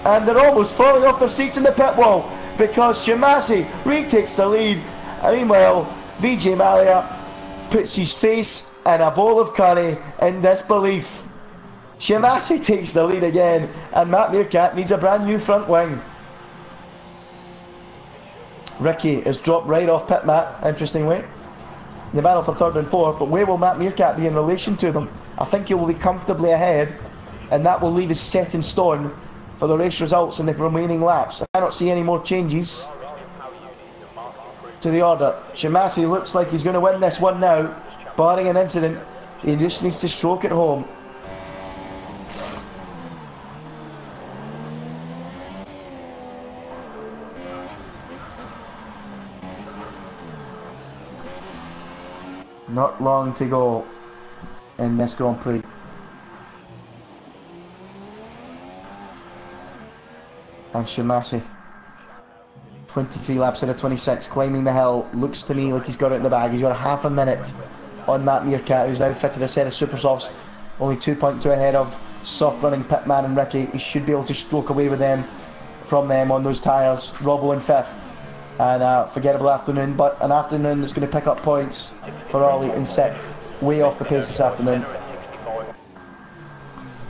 and they're almost falling off their seats in the pit wall because Shimasi retakes the lead. And meanwhile, Vijay Mallya puts his face in a bowl of curry in disbelief. Shimasi takes the lead again, and Matt Meerkat needs a brand new front wing. Ricky is dropped right off Pit Matt, interestingly. The battle for 3rd and 4th, but where will Matt Meerkat be in relation to them? I think he will be comfortably ahead, and that will leave us set in stone for the race results in the remaining laps. I cannot see any more changes to the order. Shimasi looks like he's going to win this one now, barring an incident. He just needs to stroke it home. Not long to go in this Grand Prix. And Shimasi, 23 laps out of 26, climbing the hill. Looks to me like he's got it in the bag. He's got a half a minute on Matt Meerkat, who's now fitted a set of super softs, only 2.2 ahead of soft running Pit Matt and Ricky. He should be able to stroke away with them from them on those tyres. Robbo in 5th, and a forgettable afternoon, but an afternoon that's going to pick up points for Ollie in 6th, way off the pace this afternoon.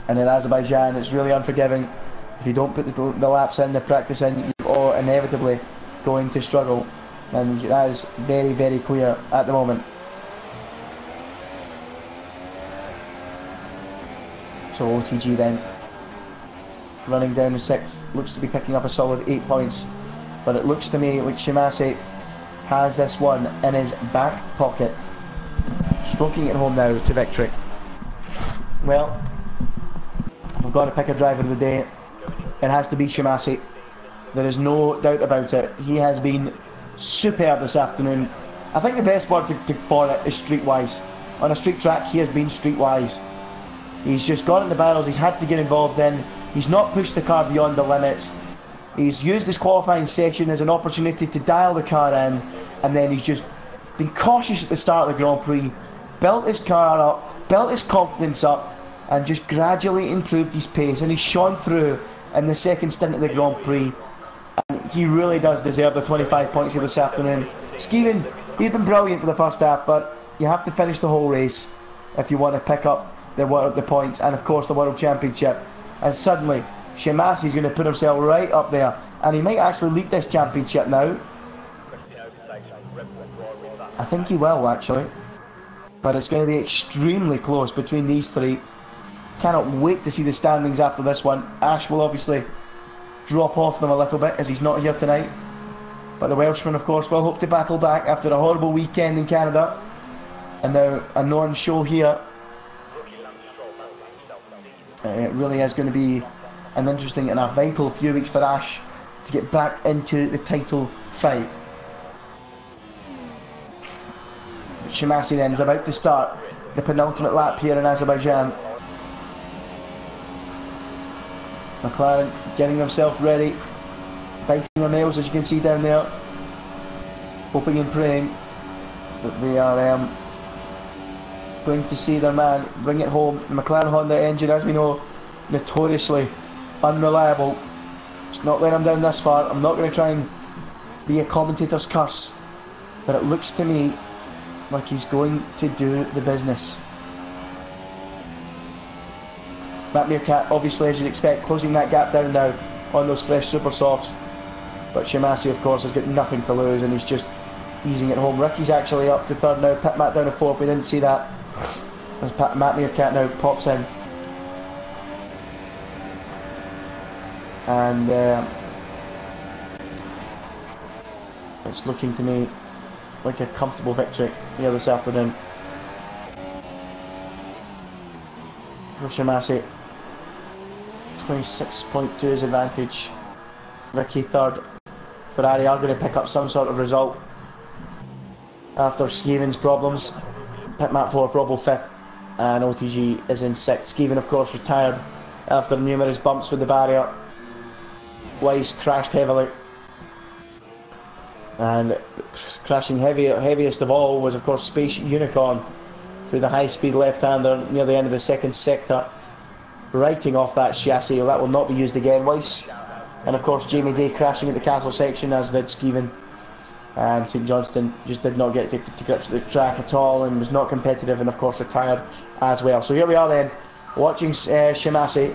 And in Azerbaijan, it's really unforgiving. If you don't put the laps in, the practice in, you are inevitably going to struggle, and that is very, very clear at the moment. So OTG then. running down to 6th, looks to be picking up a solid 8 points, but it looks to me like Shimase has this one in his back pocket, stroking it home now to victory. Well, I've got to pick a driver of the day. It has to be Shimase. There is no doubt about it. He has been superb this afternoon. I think the best word for it is streetwise. On a street track, he has been streetwise. He's just got in the barrels, he's had to get involved in. He's not pushed the car beyond the limits. He's used his qualifying session as an opportunity to dial the car in, and then he's just been cautious at the start of the Grand Prix, built his car up, built his confidence up, and just gradually improved his pace, and he's shone through in the second stint of the Grand Prix. And he really does deserve the 25 points here this afternoon. Skeevan, he's been brilliant for the first half, but you have to finish the whole race if you want to pick up the points, and of course the World Championship. And suddenly Shimase is going to put himself right up there, and he might actually lead this championship now. I think he will actually, but it's going to be extremely close between these three. Cannot wait to see the standings after this one. Ash will obviously drop off them a little bit as he's not here tonight, but the Welshman of course will hope to battle back after a horrible weekend in Canada, and now a non-show here. It really is going to be an interesting and a vital few weeks for Ash to get back into the title fight. Shimase then is about to start the penultimate lap here in Azerbaijan. McLaren getting themselves ready, biting their nails as you can see down there, hoping and praying that they are going to see their man bring it home. The McLaren Honda engine, as we know, notoriously unreliable. It's not letting him down this far. I'm not going to try and be a commentator's curse, but it looks to me like he's going to do the business. Matt Meerkat, obviously, as you'd expect, closing that gap down now on those fresh super softs, but Shimase of course has got nothing to lose, and he's just easing it home. Ricky's actually up to third now, Pit Matt down to fourth. We didn't see that as Matt Meerkat now pops in, and it's looking to me like a comfortable victory here this afternoon for Shimase. 26.2 is advantage. Ricky third. Ferrari are going to pick up some sort of result after Skeevan's problems. Pit Matt fourth, Robbo fifth, and OTG is in sixth. Skeevan of course retired after numerous bumps with the barrier. Weiss crashed heavily, and crashing heaviest of all was of course Space Unicorn through the high-speed left-hander near the end of the second sector, writing off that chassis. Well, that will not be used again. Weiss and of course Jamie Day crashing at the castle section, as did Skeevan, and St Johnston just did not get to grips with the track at all and was not competitive, and of course retired as well. So here we are then, watching Shimase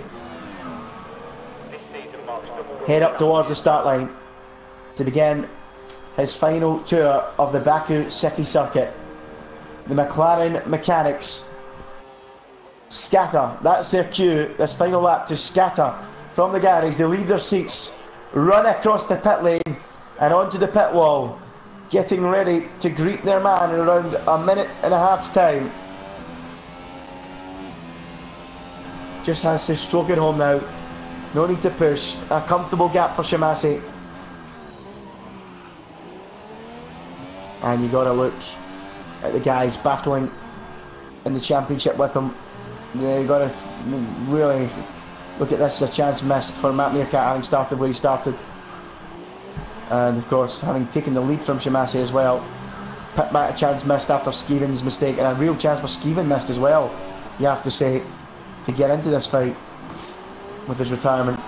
head up towards the start line to begin his final tour of the Baku City Circuit. The McLaren mechanics scatter. That's their cue, this final lap, to scatter from the garage. They leave their seats, run across the pit lane and onto the pit wall, getting ready to greet their man in around a minute and a half's time. Just has to stroke it home now. No need to push. A comfortable gap for Shimase. And you got to look at the guys battling in the championship with him. Yeah, you got to really look at this as a chance missed for Matt Meerkat, having started where he started, and of course having taken the lead from Shimase as well. Pit Matt a chance missed after Skeevan's mistake, and a real chance for Skeevan missed as well, you have to say, to get into this fight with his retirement.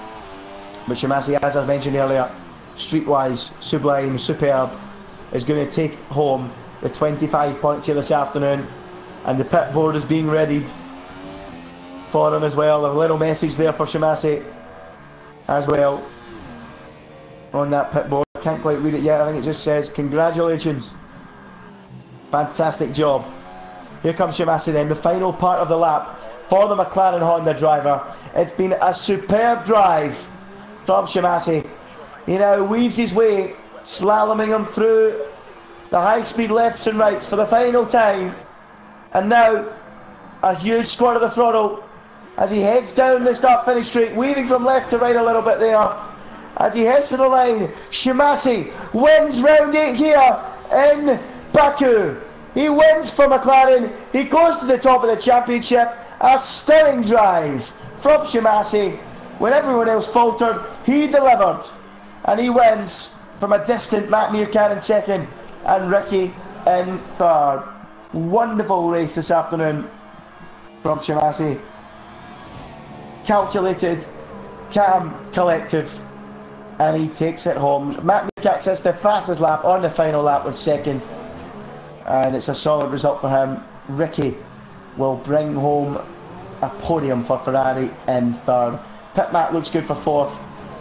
But Shimase, as I mentioned earlier, streetwise, sublime, superb, is going to take home the 25 points here this afternoon, and the pit board is being readied for him as well. A little message there for Shimase as well on that pit board. I can't quite read it yet. I think it just says congratulations, fantastic job. Here comes Shimase then, the final part of the lap for the McLaren Honda driver. It's been a superb drive from Shimasi. He now weaves his way, slaloming him through the high-speed lefts and rights for the final time. And now, a huge squirt of the throttle as he heads down the start-finish straight, weaving from left to right a little bit there. As he heads for the line, Shimasi wins round 8 here in Baku. He wins for McLaren. He goes to the top of the championship. A stunning drive from Shimasi. When everyone else faltered, he delivered. And he wins from a distant Matt Meerkat in second and Ricky in third. Wonderful race this afternoon from Shimasi. Calculated, calm, collective, and he takes it home. Matt Meerkat sits the fastest lap on the final lap with second, and it's a solid result for him. Ricky will bring home a podium for Ferrari in third. Pit Matt looks good for fourth,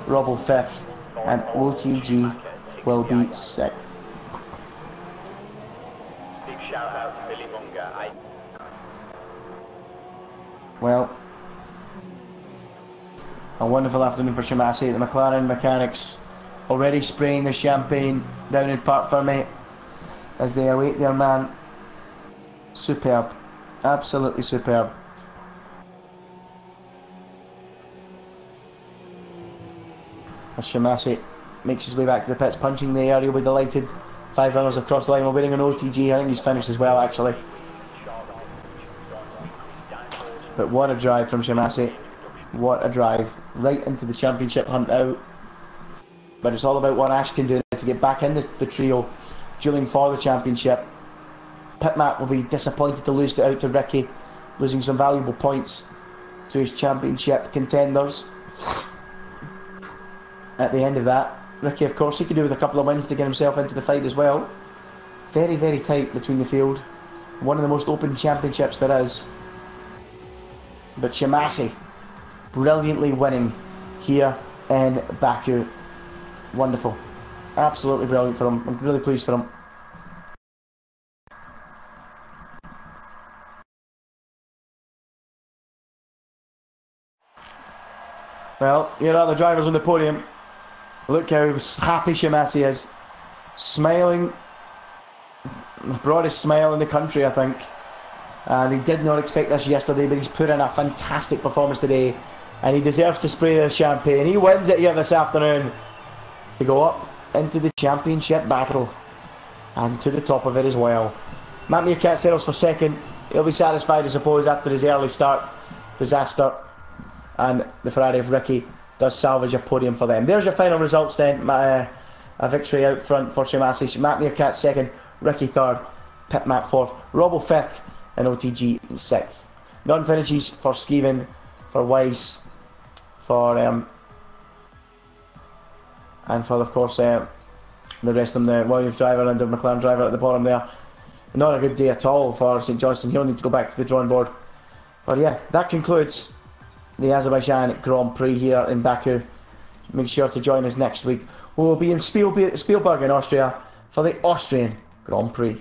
Robbo fifth, and OTG will be sixth. Big shout out to Billy Bunga. Well, a wonderful afternoon for Shimasi. The McLaren mechanics already spraying the champagne down in Parc Fermé as they await their man. Superb, absolutely superb. As Shimasi makes his way back to the pits, punching the air, he'll be delighted. 5 runners across the line. We're waiting on OTG. I think he's finished as well, actually. But what a drive from Shimasi. What a drive. Right into the championship hunt out. But it's all about what Ash can do to get back in the trio, dueling for the championship. Pit Matt will be disappointed to lose it out to Ricky, losing some valuable points to his championship contenders. At the end of that, Ricky, of course, he could do with a couple of wins to get himself into the fight as well. Very, very tight between the field. One of the most open championships there is. But Shimasi brilliantly winning here in Baku. Wonderful. Absolutely brilliant for him. I'm really pleased for him. Well, here are the drivers on the podium. Look how happy Shimasi is. Smiling. The broadest smile in the country, I think. And he did not expect this yesterday, but he's put in a fantastic performance today. And he deserves to spray the champagne. He wins it here this afternoon to go up into the championship battle and to the top of it as well. Matt Meerkat settles for second. He'll be satisfied, I suppose, after his early start disaster. And the Ferrari of Ricky does salvage a podium for them. There's your final results then. A victory out front for Shimasi. Matt Meerkat second, Ricky third, Pit Matt fourth, Robbo fifth, and OTG sixth. Non-finishes for Skeven, for Weiss, for and for, of course, the rest of them, the Williams driver and the McLaren driver at the bottom there. Not a good day at all for St Johnston. He'll need to go back to the drawing board. But yeah, that concludes the Azerbaijan Grand Prix here in Baku. Make sure to join us next week. We will be in Spielberg in Austria for the Austrian Grand Prix.